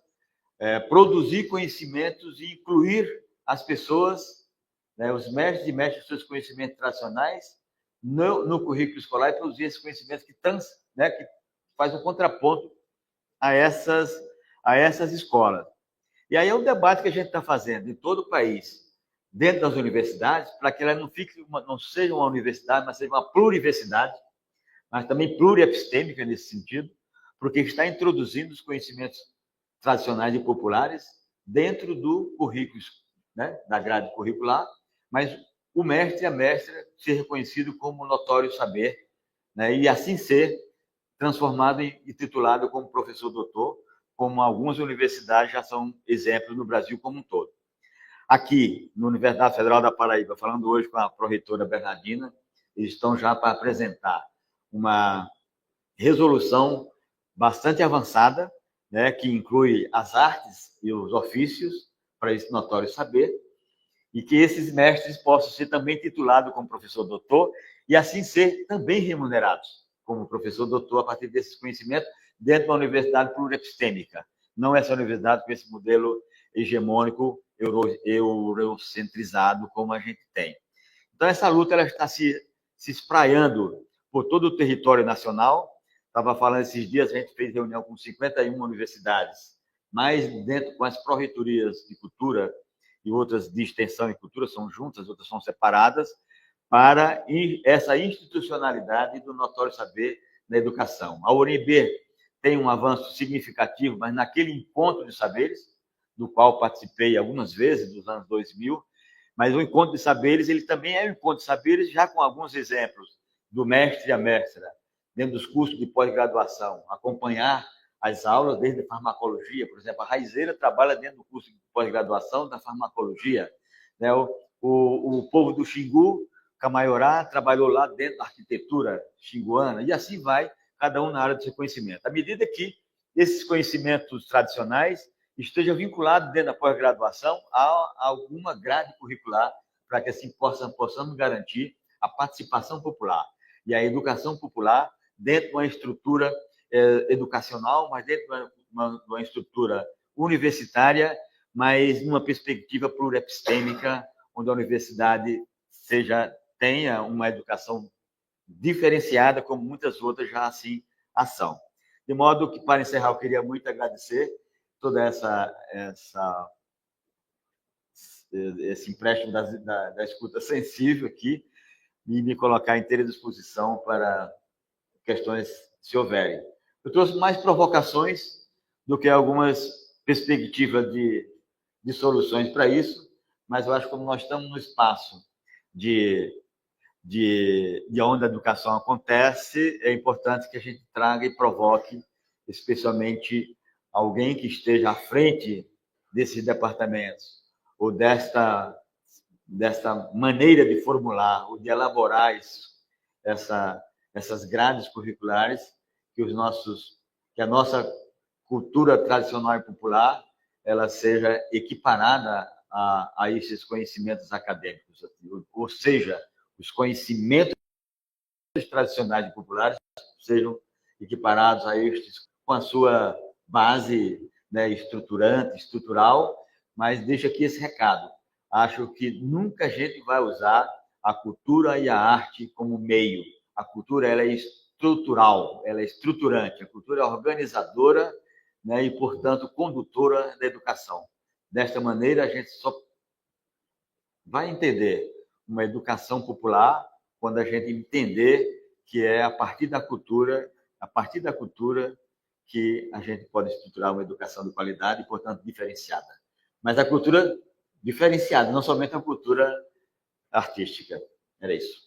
produzir conhecimentos e incluir as pessoas, né, os mestres e mestres, seus conhecimentos tradicionais no currículo escolar e produzir esses conhecimentos que faz um contraponto a essas escolas. E aí é um debate que a gente está fazendo em todo o país, dentro das universidades, para que ela não seja uma universidade, mas seja uma pluriversidade, mas também pluriepistêmica nesse sentido, porque está introduzindo os conhecimentos tradicionais e populares dentro do currículo, né, da grade curricular, mas o mestre e a mestra ser reconhecido como notório saber, né, e assim ser transformado e titulado como professor doutor, como algumas universidades já são exemplos no Brasil como um todo. Aqui, na Universidade Federal da Paraíba, falando hoje com a pró-reitora Bernardina, eles estão já para apresentar uma resolução bastante avançada, né, que inclui as artes e os ofícios para esse notório saber, e que esses mestres possam ser também titulados como professor doutor e assim ser também remunerados como professor doutor a partir desses conhecimentos dentro da universidade pluriepistêmica, não essa universidade com esse modelo hegemônico eurocentrizado como a gente tem. Então, essa luta ela está se espraiando por todo o território nacional. Estava falando esses dias, a gente fez reunião com 51 universidades, mas dentro com as pró-reitorias de cultura e outras de extensão e cultura, são juntas, outras são separadas, para essa institucionalidade do notório saber na educação. A UNB tem um avanço significativo, mas naquele encontro de saberes, do qual participei algumas vezes, dos anos 2000, mas o encontro de saberes, ele também é um encontro de saberes já com alguns exemplos do mestre e a mestra, dentro dos cursos de pós-graduação, acompanhar as aulas desde a farmacologia, por exemplo, a Raizeira trabalha dentro do curso de pós-graduação da farmacologia, né? O povo do Xingu, Camaiorá, trabalhou lá dentro da arquitetura xinguana, e assim vai, cada um na área do seu conhecimento. À medida que esses conhecimentos tradicionais esteja vinculado dentro da pós-graduação a alguma grade curricular, para que assim possamos garantir a participação popular e a educação popular dentro de uma estrutura educacional, mas dentro de uma estrutura universitária, mas numa perspectiva pluriepistêmica, onde a universidade tenha uma educação diferenciada, como muitas outras já assim são. De modo que, para encerrar, eu queria muito agradecer toda esse empréstimo da escuta sensível aqui e me colocar à inteira disposição para questões, se houverem. Eu trouxe mais provocações do que algumas perspectivas de soluções para isso, mas eu acho que como nós estamos no espaço de onde a educação acontece, é importante que a gente traga e provoque, especialmente alguém que esteja à frente desses departamentos, ou desta maneira de formular, ou de elaborar essas grades curriculares, que a nossa cultura tradicional e popular ela seja equiparada a esses conhecimentos acadêmicos, ou seja, os conhecimentos tradicionais e populares sejam equiparados a estes com a sua base, né, estrutural, mas deixa aqui esse recado. Acho que nunca a gente vai usar a cultura e a arte como meio. A cultura ela é estrutural, ela é estruturante. A cultura é organizadora, né, e, portanto, condutora da educação. Desta maneira, a gente só vai entender uma educação popular quando a gente entender que é a partir da cultura que a gente pode estruturar uma educação de qualidade e, portanto, diferenciada. Mas a cultura diferenciada, não somente a cultura artística. Era isso.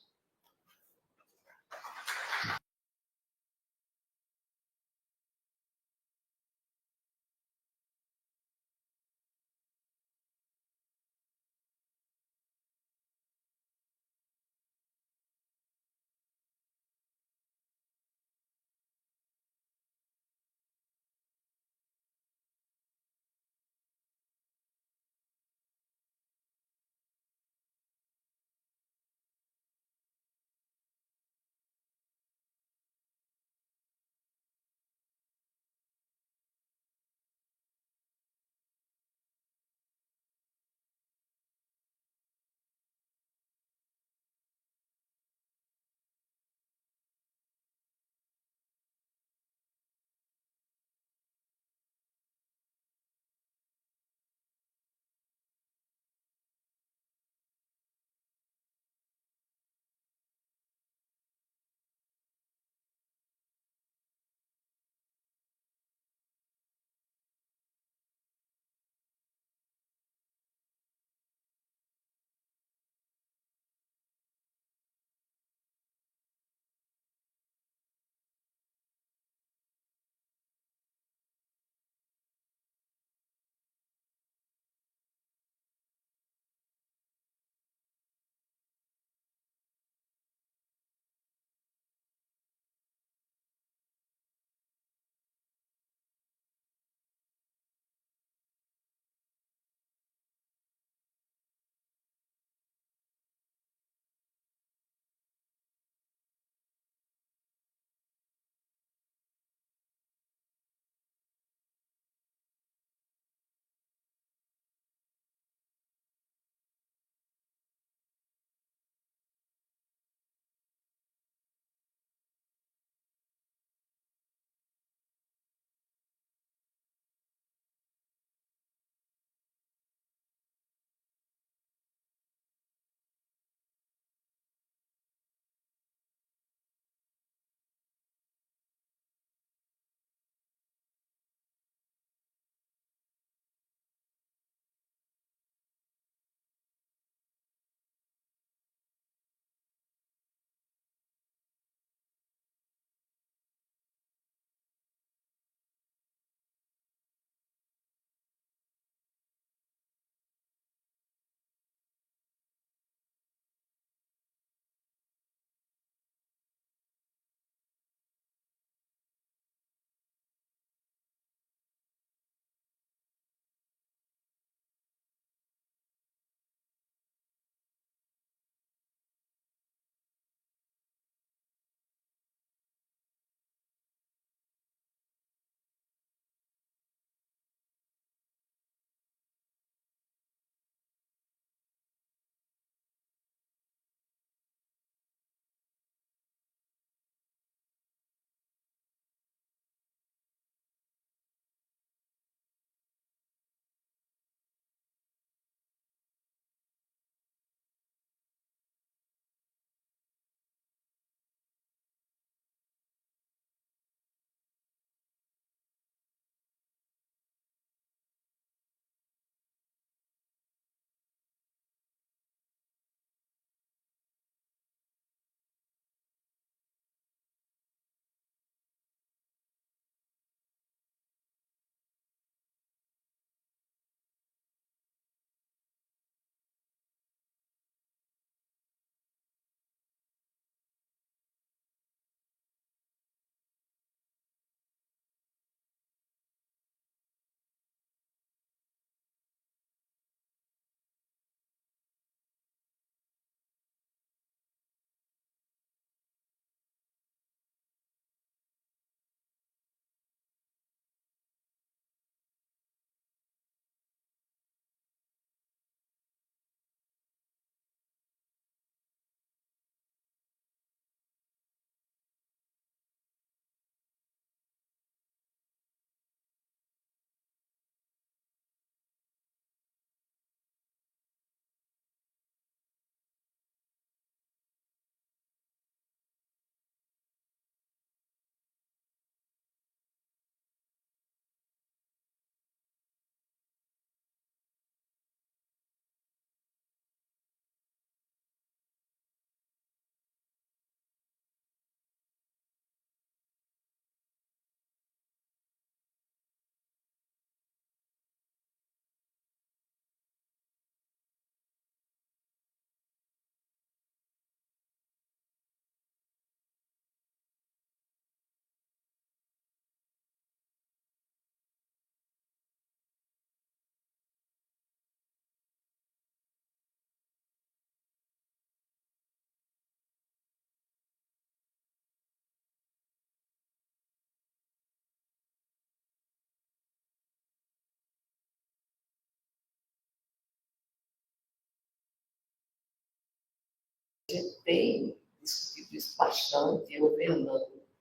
gente tem discutido isso bastante. Eu venho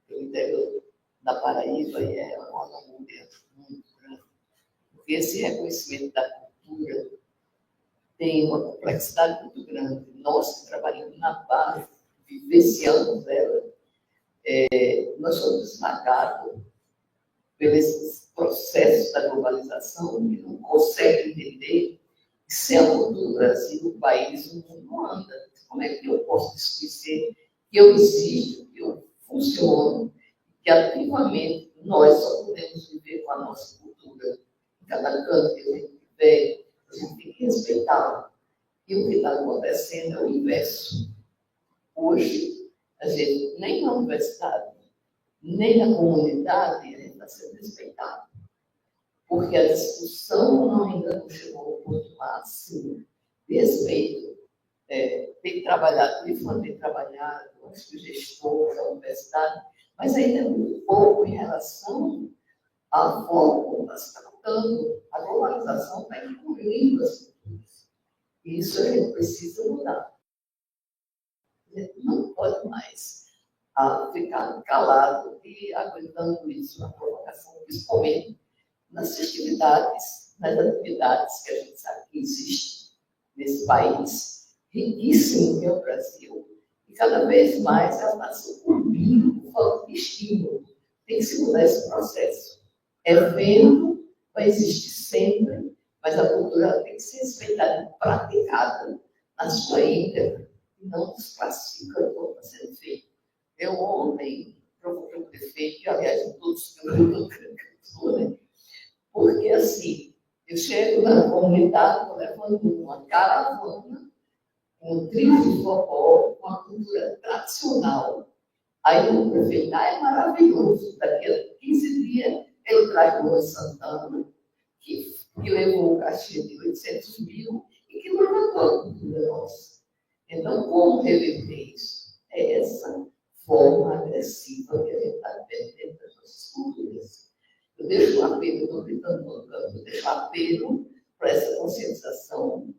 pelo interior da Paraíba e é uma angústia muito grande. Porque esse reconhecimento da cultura tem uma complexidade muito grande. Nós que trabalhamos na base, vivenciamos ela, nós somos esmagados pelos processos da globalização e não conseguem entender que se a cultura do Brasil, o país, o mundo não anda. Como é que eu posso desconhecer que eu existo, que eu funciono, que ativamente nós só podemos viver com a nossa cultura? Em cada canto que a gente tiver, a gente tem que respeitá-la. E o que está acontecendo é o inverso. Hoje, a gente, nem na universidade, nem na comunidade, a gente está sendo respeitado. Porque a discussão ainda não chegou ao ponto máximo de respeito. Tem que trabalhar, tem que trabalhar, acho que o gestor da universidade, mas ainda é muito pouco em relação à forma como está se tratando. A globalização está incluindo as culturas. E isso a gente precisa mudar. A gente não pode mais ficar calado e aguentando isso na provocação, principalmente nas festividades, nas atividades que a gente sabe que existe nesse país riquíssimo que é o Brasil. E cada vez mais ela está sucumbindo por falta de estímulo. Tem que se mudar esse processo. Evento vai existir sempre, mas a cultura tem que ser respeitada e praticada na sua íntegra, e não desclassificando como está sendo feito. Eu ontem provoquei um defeito, e aliás, em todos que eu estou, né? Porque assim, eu chego na comunidade, estou levando uma caravana, um trio de forró, com a cultura tradicional. Aí o prefeito, é maravilhoso, daqui a 15 dias ele traz o Luan Santana, que levou o cachê de 800 mil e que levantou a cultura nossa. Então, como reverter isso? É essa forma agressiva que a gente está perdendo das nossas culturas. Eu deixo um apelo, eu estou gritando no canto, eu deixo um apelo para essa conscientização,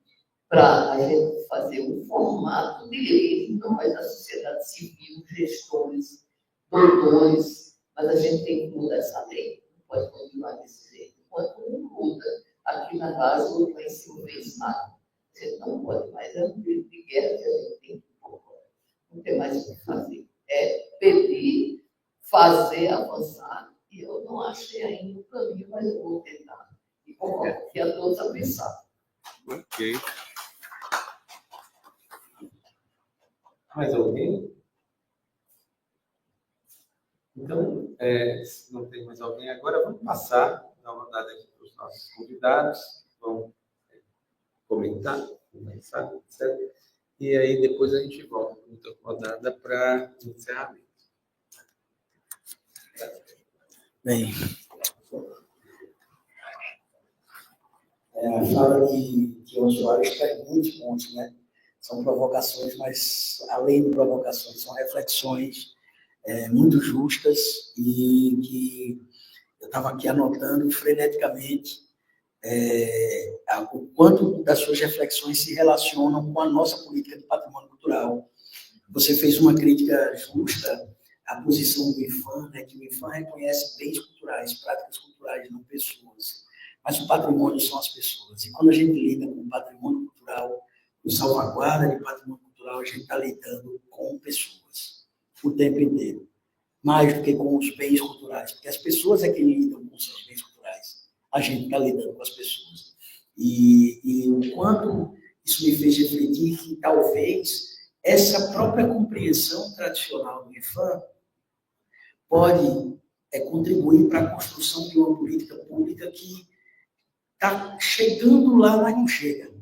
para a gente fazer um formato de lei, não mais da sociedade civil, gestores, doutores, mas a gente tem que mudar essa lei. Não pode continuar desse jeito. Enquanto não muda, aqui na base, o lá em cima vem esmaga. A gente não pode mais, é um grito de guerra que a gente tem que pôr. Não tem mais o que fazer. É pedir, fazer avançar. E eu não achei ainda o caminho, mas eu vou tentar. E convoco aqui a todos a pensar. Ok. Mais alguém? Então, se não tem mais alguém agora, vamos passar, dar uma olhada aqui para os nossos convidados, vão comentar, etc. E aí depois a gente volta com outra rodada para o encerramento. Bem, a fala que o Soares traz muitos pontos, né? São provocações, mas além de provocações, são reflexões muito justas e que eu estava aqui anotando freneticamente o quanto das suas reflexões se relacionam com a nossa política de patrimônio cultural. Você fez uma crítica justa à posição do IPHAN, né, que o IPHAN reconhece bens culturais, práticas culturais, não pessoas. Mas o patrimônio são as pessoas. E quando a gente lida com o patrimônio cultural, com salvaguarda de patrimônio cultural, a gente está lidando com pessoas o tempo inteiro. Mais do que com os bens culturais, porque as pessoas é que lidam com os seus bens culturais. A gente está lidando com as pessoas. E o quanto isso me fez refletir que talvez essa própria compreensão tradicional do IPHAN pode contribuir para a construção de uma política pública que está chegando lá, mas não chega.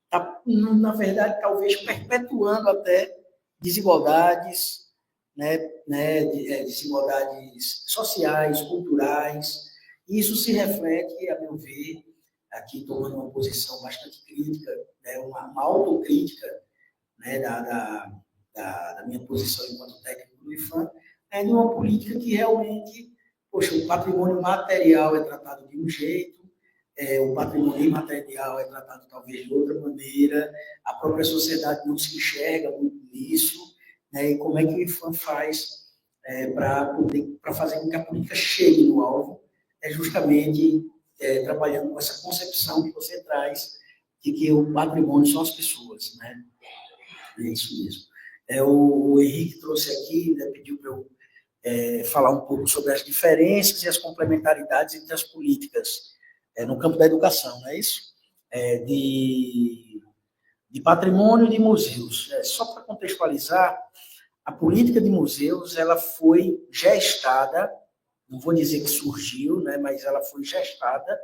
Está, na verdade, talvez perpetuando até desigualdades, desigualdades sociais, culturais. Isso se reflete, a meu ver, aqui tomando uma posição bastante crítica, uma autocrítica da minha posição enquanto técnico do IPHAN, de uma política que realmente, poxa, o patrimônio material é tratado de um jeito, o patrimônio imaterial é tratado talvez de outra maneira, a própria sociedade não se enxerga muito nisso, né? E como é que o IFAM faz para fazer com que a política chegue no alvo, justamente trabalhando com essa concepção que você traz de que o patrimônio são as pessoas, né? É isso mesmo. O Henrique trouxe aqui, né, pediu para eu falar um pouco sobre as diferenças e as complementaridades entre as políticas no campo da educação, não é isso? De patrimônio e de museus. Só para contextualizar, a política de museus ela foi gestada, não vou dizer que surgiu, né, mas ela foi gestada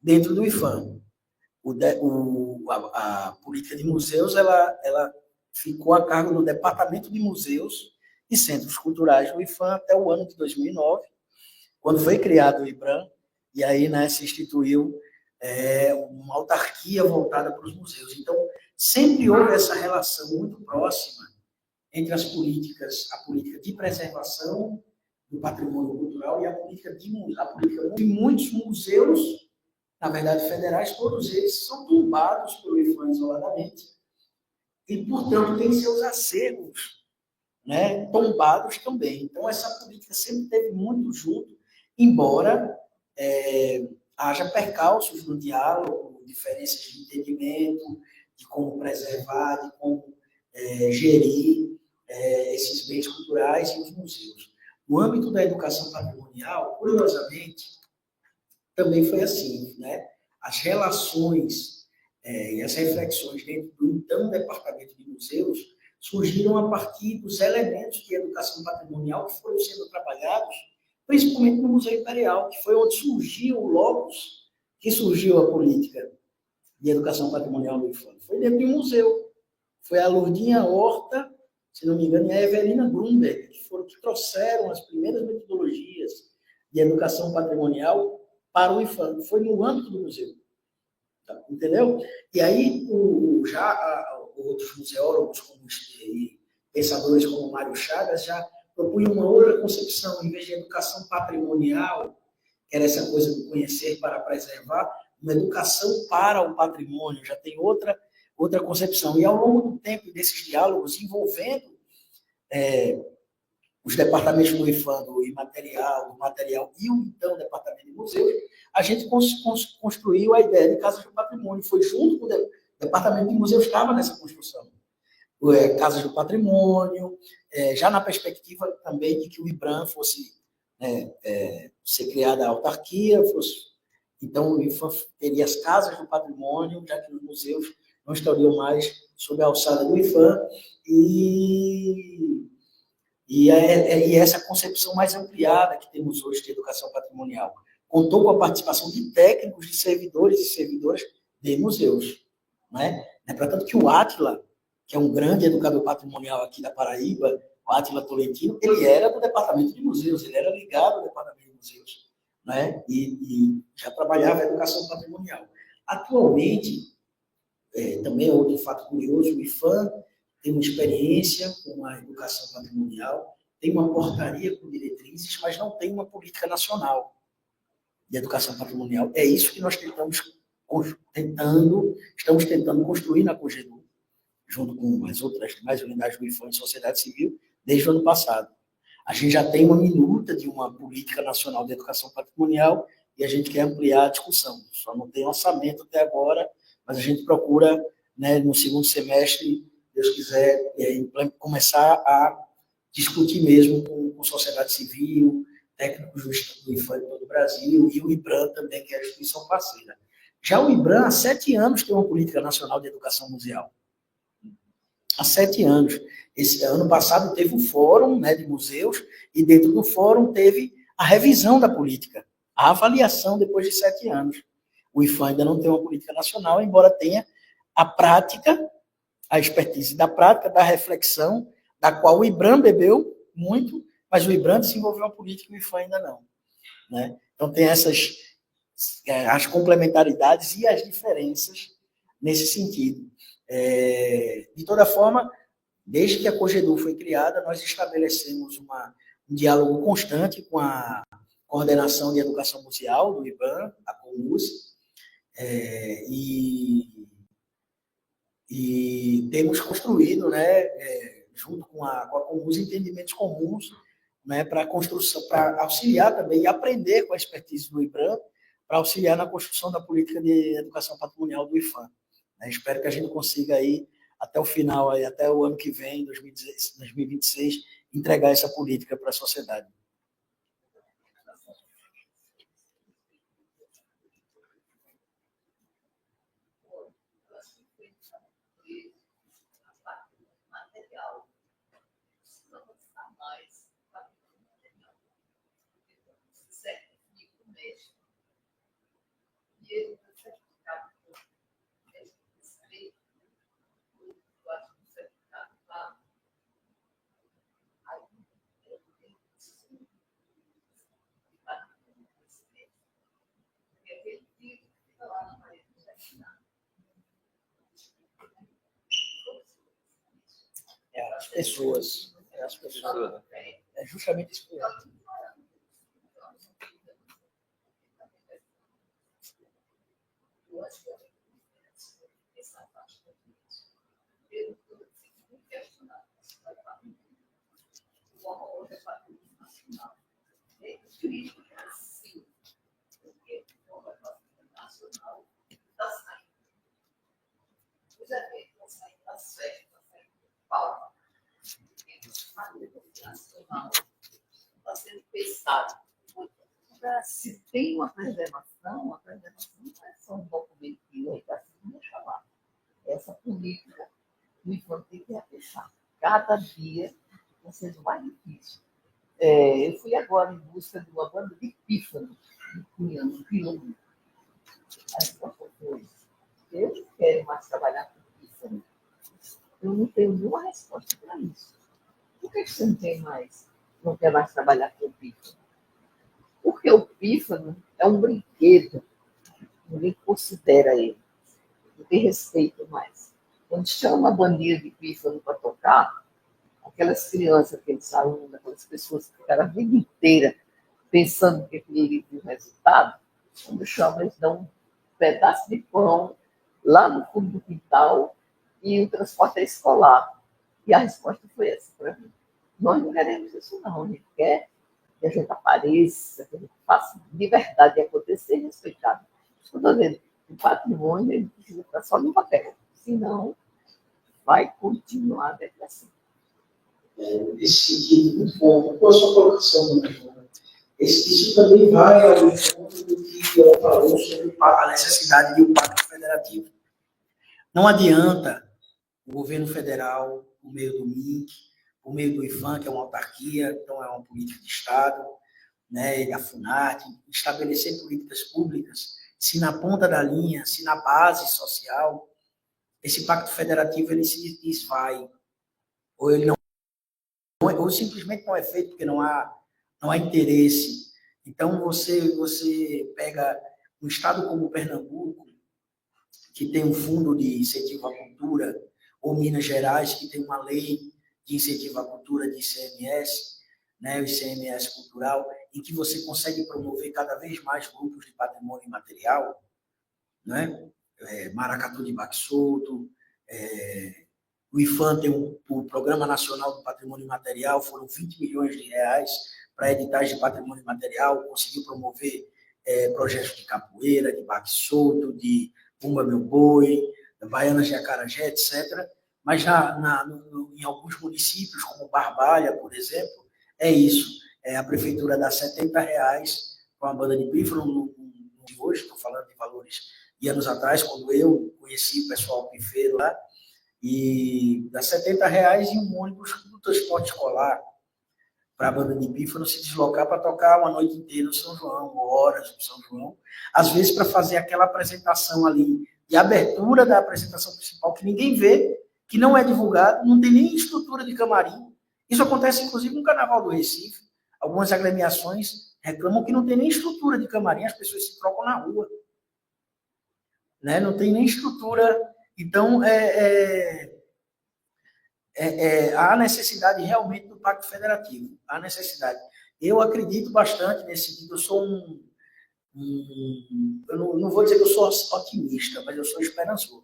dentro do IFAM. A política de museus ela ficou a cargo do Departamento de Museus e Centros Culturais do IFAM até o ano de 2009, quando foi criado o IBRAM, e aí, né, se instituiu uma autarquia voltada para os museus. Então, sempre houve essa relação muito próxima entre as políticas, a política de preservação do patrimônio cultural e a política de muitos museus, na verdade, federais, todos eles são tombados pelo IFAM isoladamente e, portanto, têm seus acervos, né, tombados também. Então, essa política sempre esteve muito junto, embora haja percalços no diálogo, diferenças de entendimento, de como preservar, de como gerir esses bens culturais e os museus. No âmbito da educação patrimonial, curiosamente, também foi assim, né? As relações e as reflexões dentro do então Departamento de Museus surgiram a partir dos elementos de educação patrimonial que foram sendo trabalhados, principalmente no Museu Imperial, que foi onde surgiu o locus, que surgiu a política de educação patrimonial do IFAM. Foi dentro de um museu. Foi a Lourdinha Horta, se não me engano, e a Evelina Brumberg, que trouxeram as primeiras metodologias de educação patrimonial para o IFAM. Foi no âmbito do museu. Tá, entendeu? E aí, outros museólogos e pensadores como Mário Chagas já propunham uma outra concepção, em vez de educação patrimonial, que era essa coisa do conhecer para preservar, uma educação para o patrimônio, já tem outra concepção. E ao longo do tempo desses diálogos envolvendo os departamentos do IFAM, do material e o então departamento de museus, a gente construiu a ideia de Casas do Patrimônio. Foi junto com o departamento de museus, estava nessa construção. Casas do Patrimônio, já na perspectiva também de que o IBRAM fosse ser criada a autarquia, então o IFAM teria as Casas do Patrimônio, já que os museus não estariam mais sob a alçada do IFAM, e essa concepção mais ampliada que temos hoje de educação patrimonial contou com a participação de técnicos, de servidores e servidoras de museus. Né? Portanto, que o Átila, que é um grande educador patrimonial aqui da Paraíba, o Átila Tolentino, ele era do departamento de museus, ele era ligado ao departamento de museus, né? E já trabalhava a educação patrimonial. Atualmente, também é outro fato curioso, o IFAM tem uma experiência com a educação patrimonial, tem uma portaria com diretrizes, mas não tem uma política nacional de educação patrimonial. É isso que nós estamos tentando construir na COGEDU, junto com as outras demais unidades do IFAM e sociedade civil, desde o ano passado. A gente já tem uma minuta de uma política nacional de educação patrimonial e a gente quer ampliar a discussão. Só não tem orçamento até agora, mas a gente procura, né, no segundo semestre, Deus quiser, começar a discutir mesmo com sociedade civil, técnicos do IFAM de todo o Brasil, e o IBRAM também, que é a instituição parceira. Já o IBRAM, há 7 anos, tem uma política nacional de educação museal. Há 7 anos. Esse ano passado teve o fórum, né, de museus, e dentro do fórum teve a revisão da política, a avaliação depois de 7 anos. O IFAM ainda não tem uma política nacional, embora tenha a prática, a expertise da prática, da reflexão, da qual o IBRAM bebeu muito, mas o IBRAM desenvolveu uma política e o IFAM ainda não. Né? Então, tem as complementaridades e as diferenças nesse sentido. De toda forma, desde que a COGEDU foi criada, nós estabelecemos um diálogo constante com a Coordenação de Educação Museal do IBAM, a COMUS, E temos construído, né, junto com os entendimentos comuns, né, para a construção, para auxiliar também e aprender com a expertise do IBRAM, para auxiliar na construção da política de educação patrimonial do IFAM. Espero que a gente consiga aí, até o final, aí, até o ano que vem, 2026, entregar essa política para a sociedade. As pessoas. É justamente isso que está sendo pensado. Se tem uma preservação não é só um documento que está sendo chamado. Essa política o IFAM tem que fechar. Cada dia está sendo mais difícil. Eu fui agora em busca de uma banda de pífano, de Cunhano, Piano. A resposta foi: eu não quero mais trabalhar com pífano. Eu não tenho nenhuma resposta para isso. Por que você não quer mais trabalhar com o pífano? Porque o pífano é um brinquedo. Ninguém considera ele. Não tem respeito mais. Quando chama uma bandinha de pífano para tocar, aquelas crianças, aqueles alunos, aquelas pessoas que ficaram a vida inteira pensando que aquilo ali tinha resultado, quando chama, eles dão um pedaço de pão lá no fundo do quintal e o transporte é escolar. E a resposta foi essa para mim: nós não queremos isso não, a gente quer que a gente apareça, que a gente faça de verdade acontecer e respeitado. Estou dizendo, o patrimônio ele precisa estar só no papel, senão vai continuar a depressão. Esse sentido muito bom. Com a sua colocação, isso também vai ao encontro do que eu falou sobre a necessidade de um pacto federativo. Não adianta o governo federal, por meio do MINC, por meio do IFAM, que é uma autarquia, então é uma política de Estado, né, e da FUNAT, estabelecer políticas públicas, se na ponta da linha, se na base social, esse pacto federativo ele se esvai, ou ele não, ou simplesmente não é feito porque não há interesse. Então você pega um estado como Pernambuco, que tem um fundo de incentivo à cultura, ou Minas Gerais, que tem uma lei de incentivo à cultura de ICMS, né, o ICMS cultural, em que você consegue promover cada vez mais grupos de patrimônio imaterial, né? Maracatu de Baque Solto, o IFAM tem o Programa Nacional do Patrimônio Imaterial, foram 20 milhões de reais para editais de patrimônio imaterial, conseguiu promover projetos de capoeira, de Baque Solto, de Pumba Meu Boi, Baianas de Acarajé, etc. Mas em alguns municípios, como Barbalha, por exemplo, é isso. A prefeitura dá R$70 para uma banda de pífano. De hoje, estou falando de valores de anos atrás, quando eu conheci o pessoal pifeiro lá, e dá R$70 e um ônibus do transporte escolar para a banda de pífano se deslocar para tocar uma noite inteira no São João, horas no São João, às vezes para fazer aquela apresentação ali, de abertura da apresentação principal, que ninguém vê, que não é divulgado, não tem nem estrutura de camarim. Isso acontece, inclusive, no Carnaval do Recife. Algumas agremiações reclamam que não tem nem estrutura de camarim, as pessoas se trocam na rua. Né? Não tem nem estrutura. Então, há necessidade realmente do Pacto Federativo. Há necessidade. Eu acredito bastante nesse sentido. Eu sou eu não vou dizer que eu sou otimista, mas eu sou esperançoso.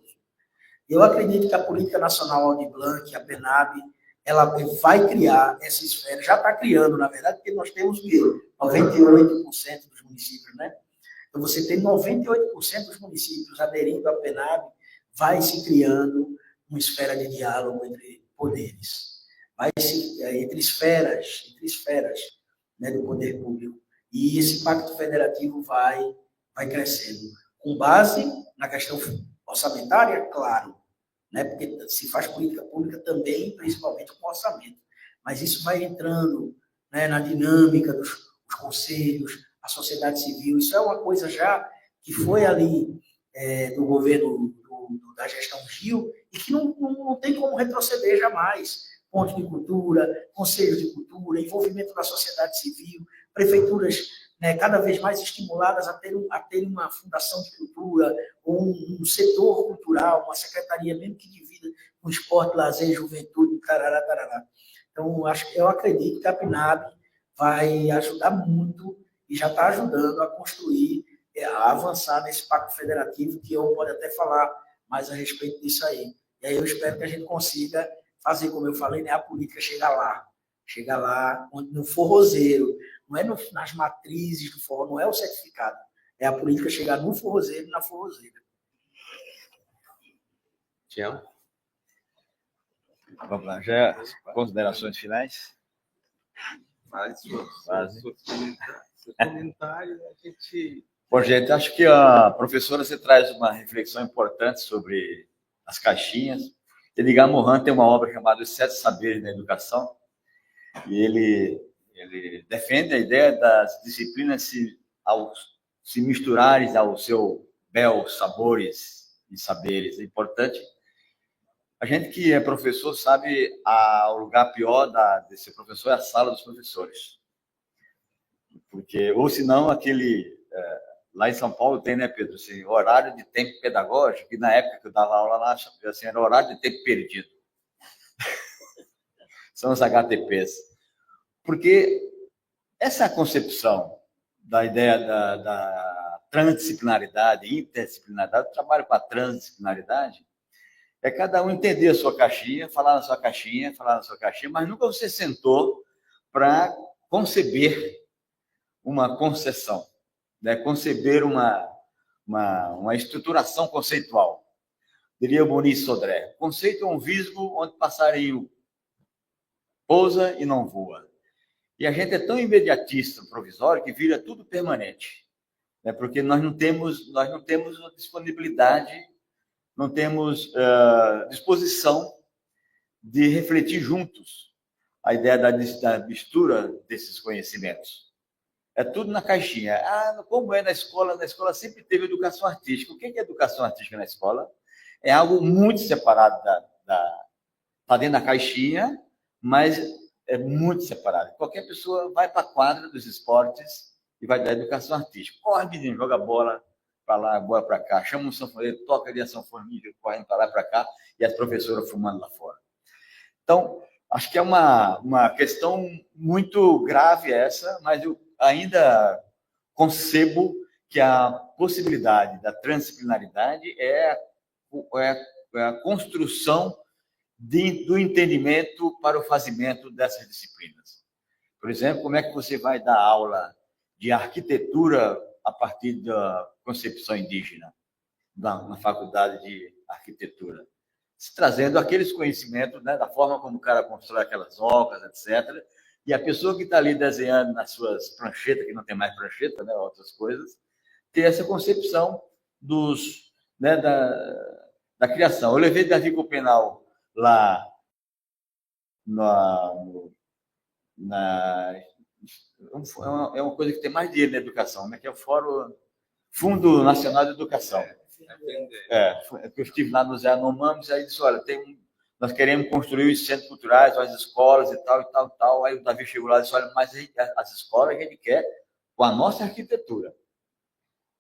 Eu acredito que a Política Nacional Aldir Blanc, a PNAB, ela vai criar essa esfera, já está criando, na verdade, porque nós temos 98% dos municípios, né? Então, você tem 98% dos municípios aderindo à PNAB, vai se criando uma esfera de diálogo entre poderes, entre esferas, né, do poder público. E esse pacto federativo vai crescendo, com base na questão orçamentária, claro, né, porque se faz política pública também, principalmente com orçamento. Mas isso vai entrando, né, na dinâmica dos conselhos, a sociedade civil. Isso é uma coisa já que foi ali do governo da gestão Gil e que não tem como retroceder jamais. Ponto de cultura, conselhos de cultura, envolvimento da sociedade civil, prefeituras, né, cada vez mais estimuladas a ter uma fundação de cultura, ou um setor cultural, uma secretaria mesmo que divida com esporte, lazer, juventude, tarará, tarará. Então, eu acredito que a PNAB vai ajudar muito e já está ajudando a construir, a avançar nesse pacto federativo, que eu posso até falar mais a respeito disso aí. E aí eu espero que a gente consiga fazer, como eu falei, né, a política chegar lá, no forrozeiro, não é nas matrizes do forró, não é o certificado, é a política chegar no forrozeiro e na forrozeira. Tião? Vamos lá, já considerações finais? Mas seu comentário, a gente... Bom, gente, acho que a professora você traz uma reflexão importante sobre as caixinhas. Edgar Morin tem uma obra chamada Os Sete Saberes da Educação, e ele defende a ideia das disciplinas se misturarem ao seu bel sabores e saberes. É importante. A gente que é professor sabe o lugar pior de ser professor é a sala dos professores. Porque, ou senão, lá em São Paulo tem, né, Pedro, assim, horário de tempo pedagógico, que na época que eu dava aula lá, assim, era horário de tempo perdido. São os HTPs. Porque essa concepção da ideia da transdisciplinaridade, interdisciplinaridade, eu trabalho com a transdisciplinaridade, é cada um entender a sua caixinha, falar na sua caixinha, mas nunca você sentou para conceber uma concessão, né? Conceber uma estruturação conceitual. Diria Maurice Sodré, conceito é um visgo onde passarinho pousa e não voa. E a gente é tão imediatista, provisório, que vira tudo permanente, né? Porque nós não temos disponibilidade, não temos disposição de refletir juntos a ideia da mistura desses conhecimentos. É tudo na caixinha. Como é na escola? Na escola sempre teve educação artística. O que é educação artística na escola? É algo muito separado está dentro da caixinha, mas é muito separado. Qualquer pessoa vai para a quadra dos esportes e vai dar educação artística. Corre, menino, joga bola para lá, bola para cá. Chama um sanfoneiro, toca ali a sanfoninha, correndo para lá e para cá, e as professoras fumando lá fora. Então, acho que é uma questão muito grave essa, mas eu ainda concebo que a possibilidade da transdisciplinaridade é a construção do entendimento para o fazimento dessas disciplinas. Por exemplo, como é que você vai dar aula de arquitetura a partir da concepção indígena na faculdade de arquitetura? Trazendo aqueles conhecimentos, né, da forma como o cara constrói aquelas obras, etc., e a pessoa que está ali desenhando nas suas pranchetas, que não tem mais prancheta, né, outras coisas, ter essa concepção da criação. Eu levei Davi Copenal lá é uma coisa que tem mais dinheiro na educação, né, que é o Fundo Nacional de Educação. Eu estive lá no Zé Anomamos, aí disse, olha, nós queremos construir os centros culturais, as escolas e tal. Aí o Davi chegou lá e disse, olha, mas as escolas a gente quer com a nossa arquitetura.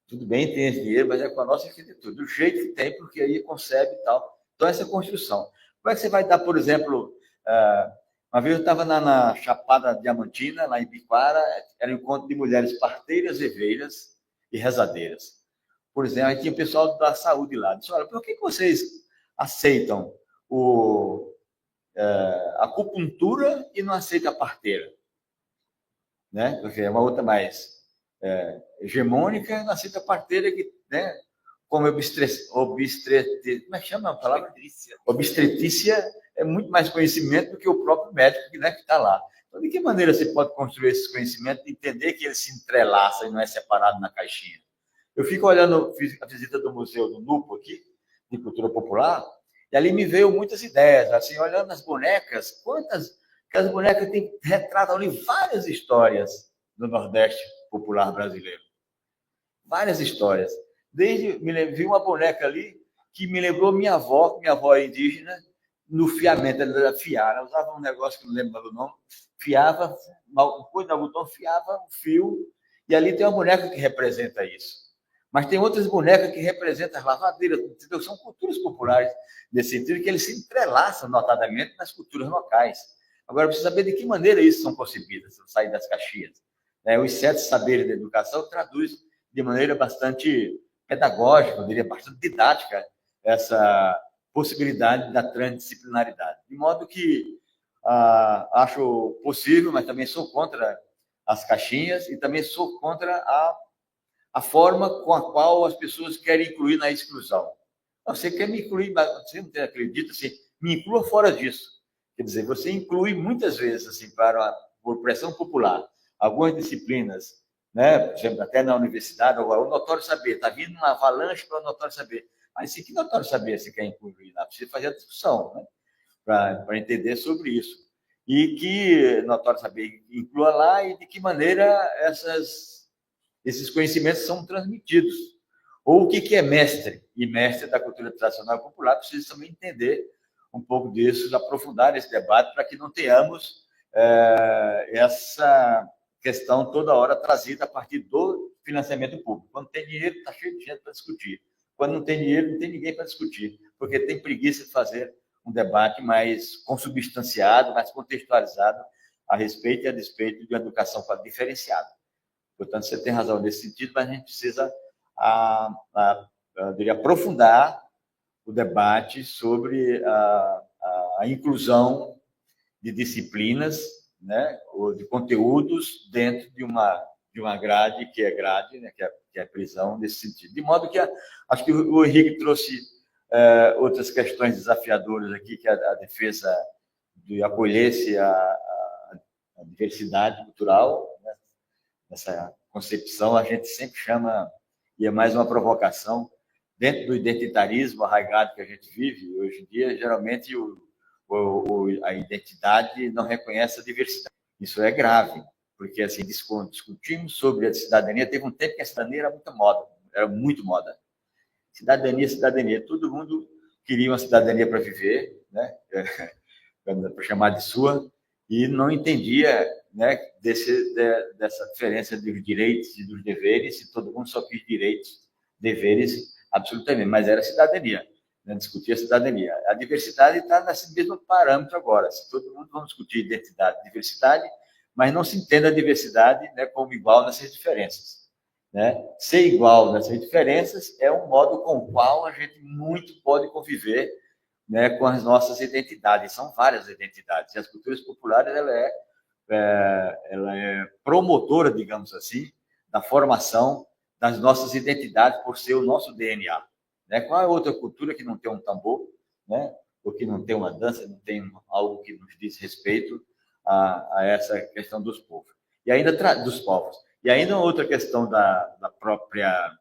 Tudo bem, tem esse dinheiro, mas é com a nossa arquitetura. Do jeito que tem, porque aí concebe e tal. Então, essa construção. Como é que você vai dar, por exemplo, uma vez eu estava na Chapada Diamantina, lá em Piquara, era um encontro de mulheres parteiras e veiras, e rezadeiras. Por exemplo, aí tinha o pessoal da saúde lá. Disse, olha, por que vocês aceitam a acupuntura e não aceitam a parteira? Né? Porque é uma outra mais hegemônica, não aceita a parteira que, né? Como como é que chama a palavra? Obstetrícia é muito mais conhecimento do que o próprio médico, né, que está lá. Então, de que maneira você pode construir esses conhecimentos e entender que ele se entrelaça e não é separado na caixinha? Eu fico olhando, fiz a visita do Museu do Nupo aqui, de Cultura Popular, e ali me veio muitas ideias, assim, olhando as bonecas, que as bonecas retratam ali várias histórias do Nordeste popular brasileiro. Várias histórias. Vi uma boneca ali que me lembrou minha avó é indígena, no fiamento, ela fiara, usava um negócio que não lembro do nome, fiava, depois do algodão, fiava um fio, e ali tem uma boneca que representa isso. Mas tem outras bonecas que representam as lavadeiras, entendeu? São culturas populares, nesse sentido que eles se entrelaçam notadamente nas culturas locais. Agora, precisa saber de que maneira isso são concebidas, sair das caixinhas. Os 7 saberes da educação traduz de maneira bastante pedagógica, eu diria, bastante didática, essa possibilidade da transdisciplinaridade. De modo que acho possível, mas também sou contra as caixinhas e também sou contra a forma com a qual as pessoas querem incluir na exclusão. Você quer me incluir, você não acredita, assim, me inclua fora disso. Quer dizer, você inclui muitas vezes, assim, por pressão popular, algumas disciplinas, né? Por exemplo, até na universidade, agora, o notório saber, está vindo uma avalanche para o notório saber. Mas que notório saber se quer incluir lá? Precisa fazer a discussão, né? Para entender sobre isso. E que notório saber inclua lá e de que maneira esses conhecimentos são transmitidos. Ou o que é mestre? E mestre da cultura tradicional e popular precisa também entender um pouco disso, aprofundar esse debate para que não tenhamos essa questão toda hora trazida a partir do financiamento público. Quando tem dinheiro, está cheio de gente para discutir. Quando não tem dinheiro, não tem ninguém para discutir, porque tem preguiça de fazer um debate mais consubstanciado, mais contextualizado a respeito e a despeito de uma educação diferenciada. Portanto, você tem razão nesse sentido, mas a gente precisa eu diria, aprofundar o debate sobre a inclusão de disciplinas, né, ou de conteúdos dentro de uma grade, né, que é prisão nesse sentido. De modo que acho que o Henrique trouxe outras questões desafiadoras aqui, que a defesa de acolher-se a diversidade cultural, né, nessa concepção a gente sempre chama, e é mais uma provocação, dentro do identitarismo arraigado que a gente vive hoje em dia, geralmente a identidade não reconhece a diversidade. Isso é grave, porque assim, discutimos sobre a cidadania, teve um tempo que a cidadania era muito moda. Cidadania, todo mundo queria uma cidadania para viver, né? Para chamar de sua, e não entendia, né, dessa diferença dos direitos e dos deveres, e todo mundo só quis direitos, deveres, absolutamente, mas era cidadania, né? Discutir a cidadania. A diversidade está nesse mesmo parâmetro agora, se todo mundo vai discutir identidade e diversidade, mas não se entende a diversidade, né, como igual nessas diferenças. Né? Ser igual nessas diferenças é um modo com o qual a gente muito pode conviver, né, com as nossas identidades. São várias identidades. E as culturas populares ela é promotora, digamos assim, da formação das nossas identidades por ser o nosso DNA. Né? Qual é outra cultura que não tem um tambor, né? Ou que não tem uma dança, não tem algo que nos diz respeito a essa questão dos povos? E ainda dos povos. E ainda outra questão da própria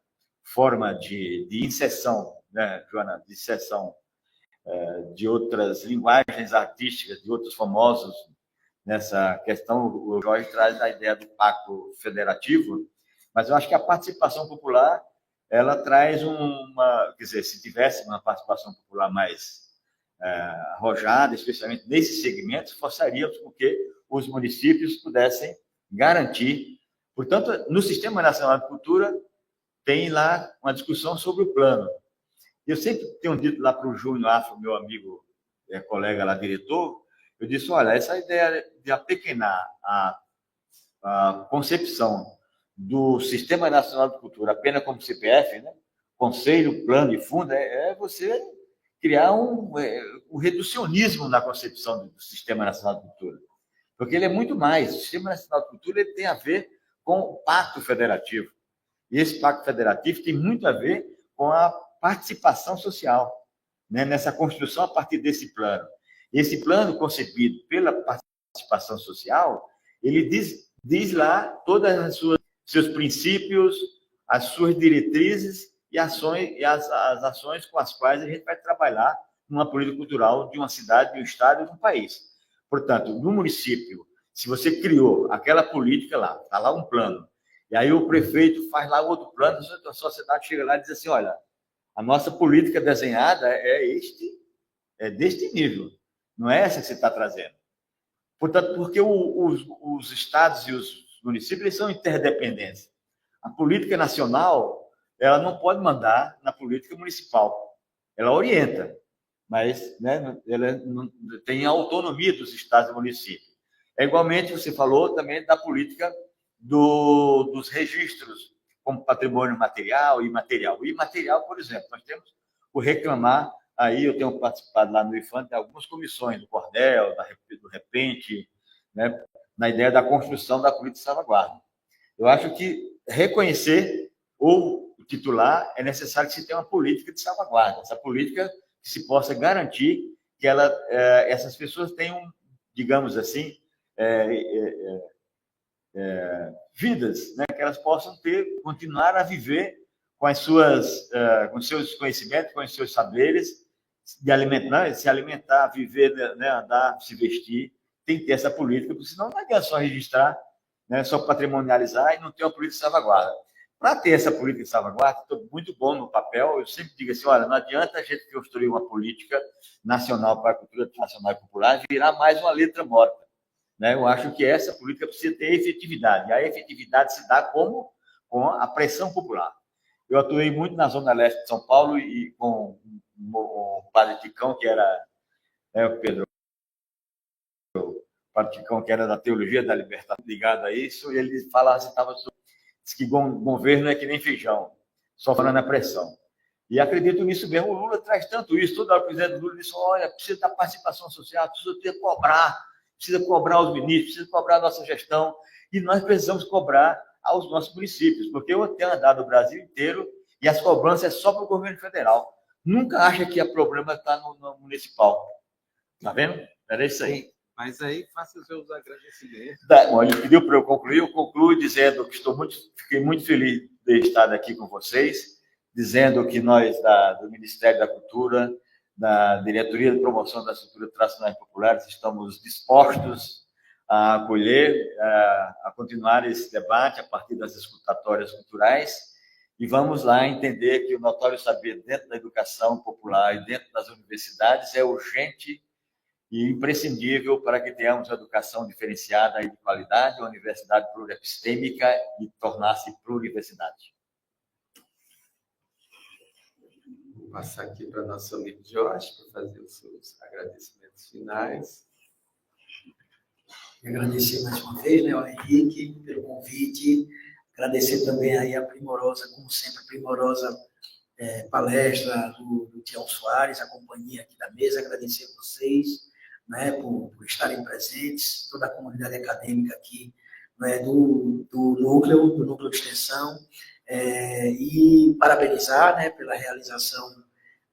forma de inserção, né, Joana, de inserção de outras linguagens artísticas, de outros famosos nessa questão. O Jorge traz a ideia do pacto federativo, mas eu acho que a participação popular ela traz quer dizer, se tivesse uma participação popular mais arrojada, especialmente nesses segmentos, forçaríamos com que os municípios pudessem garantir. Portanto, no Sistema Nacional de Cultura tem lá uma discussão sobre o plano. Eu sempre tenho dito lá para o Júnior Afro, meu amigo, colega lá, diretor, eu disse, olha, essa ideia de apequenar a concepção do Sistema Nacional de Cultura apenas como CPF, né? Conselho, plano e fundo, é você criar um reducionismo na concepção do Sistema Nacional de Cultura. Porque ele é muito mais. O Sistema Nacional de Cultura ele tem a ver com o Pacto Federativo. E esse Pacto Federativo tem muito a ver com a participação social, né? Nessa construção a partir desse plano. Esse plano concebido pela participação social, ele diz lá todas as seus princípios, as suas diretrizes e ações, as ações com as quais a gente vai trabalhar numa política cultural de uma cidade, de um estado e de um país. Portanto, no município, se você criou aquela política lá, está lá um plano, e aí o prefeito faz lá outro plano, a sociedade chega lá e diz assim, olha, a nossa política desenhada é deste nível, não é essa que você está trazendo. Portanto, porque os estados e os municípios eles são interdependentes. A política nacional ela não pode mandar na política municipal. Ela orienta, mas né, ela não tem a autonomia dos estados e municípios. Igualmente, você falou também da política dos registros, como patrimônio material e imaterial. O imaterial, por exemplo, nós temos o reclamar, aí eu tenho participado lá no IFAM de algumas comissões, do Cordel, do Repente, né, na ideia da construção da política de salvaguarda. Eu acho que reconhecer ou titular é necessário que se tenha uma política de salvaguarda, essa política que se possa garantir que essas pessoas tenham, digamos assim, vidas, né, que elas possam continuar a viver com com os seus conhecimentos, com os seus saberes, se alimentar, viver, né, andar, se vestir, tem que ter essa política, porque senão não adianta só registrar, né, só patrimonializar e não ter uma política de salvaguarda. Para ter essa política de salvaguarda, estou muito bom no papel, eu sempre digo assim, olha, não adianta a gente construir uma política nacional para a cultura nacional e popular virar mais uma letra morta. Né? Eu acho que essa política precisa ter efetividade, e a efetividade se dá com a pressão popular. Eu atuei muito na Zona Leste de São Paulo e com o padre Ticão, que era Pedro, o padre Ticão, que era da teologia da libertação, ligado a isso, e ele falava assim, diz que governo é que nem feijão, só falando a pressão. E acredito nisso mesmo, o Lula traz tanto isso, toda hora o presidente Lula disse, olha, precisa da participação social, precisa cobrar os ministros, precisa cobrar a nossa gestão, e nós precisamos cobrar aos nossos municípios, porque eu tenho andado o Brasil inteiro e as cobranças é só para o governo federal. Nunca acha que o problema está no municipal. Está vendo? Era isso aí. Mas aí faça os seus agradecimentos. Ele pediu para eu concluir, eu concluo dizendo que fiquei muito feliz de estar aqui com vocês, dizendo que nós, do Ministério da Cultura, da Diretoria de Promoção das Culturas Tradicionais Populares, estamos dispostos a acolher, a continuar esse debate a partir das escutatórias culturais e vamos lá entender que o notório saber dentro da educação popular e dentro das universidades é urgente e imprescindível para que tenhamos educação diferenciada e de qualidade, uma universidade pluriepistêmica e tornar-se pluriversidade. Vou passar aqui para nosso amigo Jorge para fazer os seus agradecimentos finais. E agradecer mais uma vez, né, ao Henrique, pelo convite. Agradecer também aí a primorosa, como sempre, primorosa palestra do Tião Soares, a companhia aqui da mesa. Agradecer a vocês, né, por estarem presentes, toda a comunidade acadêmica aqui, né, do núcleo de extensão, e parabenizar, né, pela realização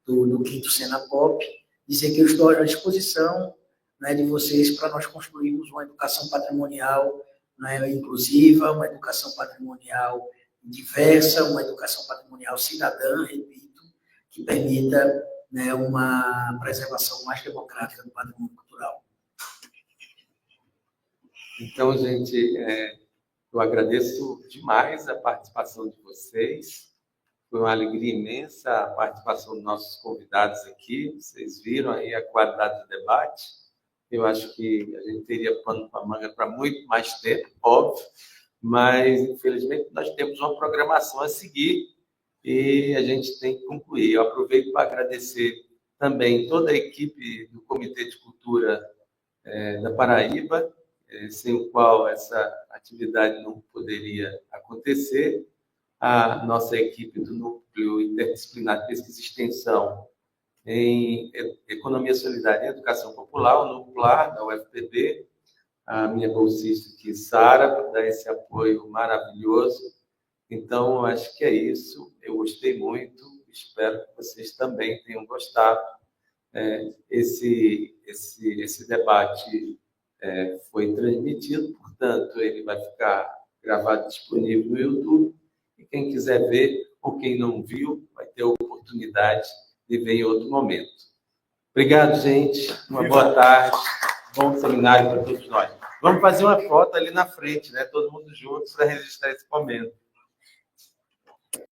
do 5º Senapop, dizer que eu estou à disposição, né, de vocês para nós construirmos uma educação patrimonial, né, inclusiva, uma educação patrimonial diversa, uma educação patrimonial cidadã, repito, que permita, né, uma preservação mais democrática do patrimônio cultural. Então, gente, eu agradeço demais a participação de vocês. Foi uma alegria imensa a participação dos nossos convidados aqui. Vocês viram aí a qualidade do debate. Eu acho que a gente teria pano para manga para muito mais tempo, óbvio, mas, infelizmente, nós temos uma programação a seguir e a gente tem que concluir. Eu aproveito para agradecer também toda a equipe do Comitê de Cultura da Paraíba, sem o qual essa atividade não poderia acontecer. acontecer. A nossa equipe do Núcleo Interdisciplinar de Pesquisa e Extensão em Economia Solidária e Educação Popular, o NUPLAR, da UFPB, a minha bolsista aqui, Sara, para dar esse apoio maravilhoso. Então, acho que é isso. Eu gostei muito, espero que vocês também tenham gostado. Esse debate foi transmitido, portanto, ele vai ficar gravado, disponível no YouTube. E quem quiser ver, ou quem não viu, vai ter a oportunidade de ver em outro momento. Obrigado, gente. Uma boa tarde. Bom seminário para todos nós. Vamos fazer uma foto ali na frente, né? Todo mundo junto para registrar esse momento.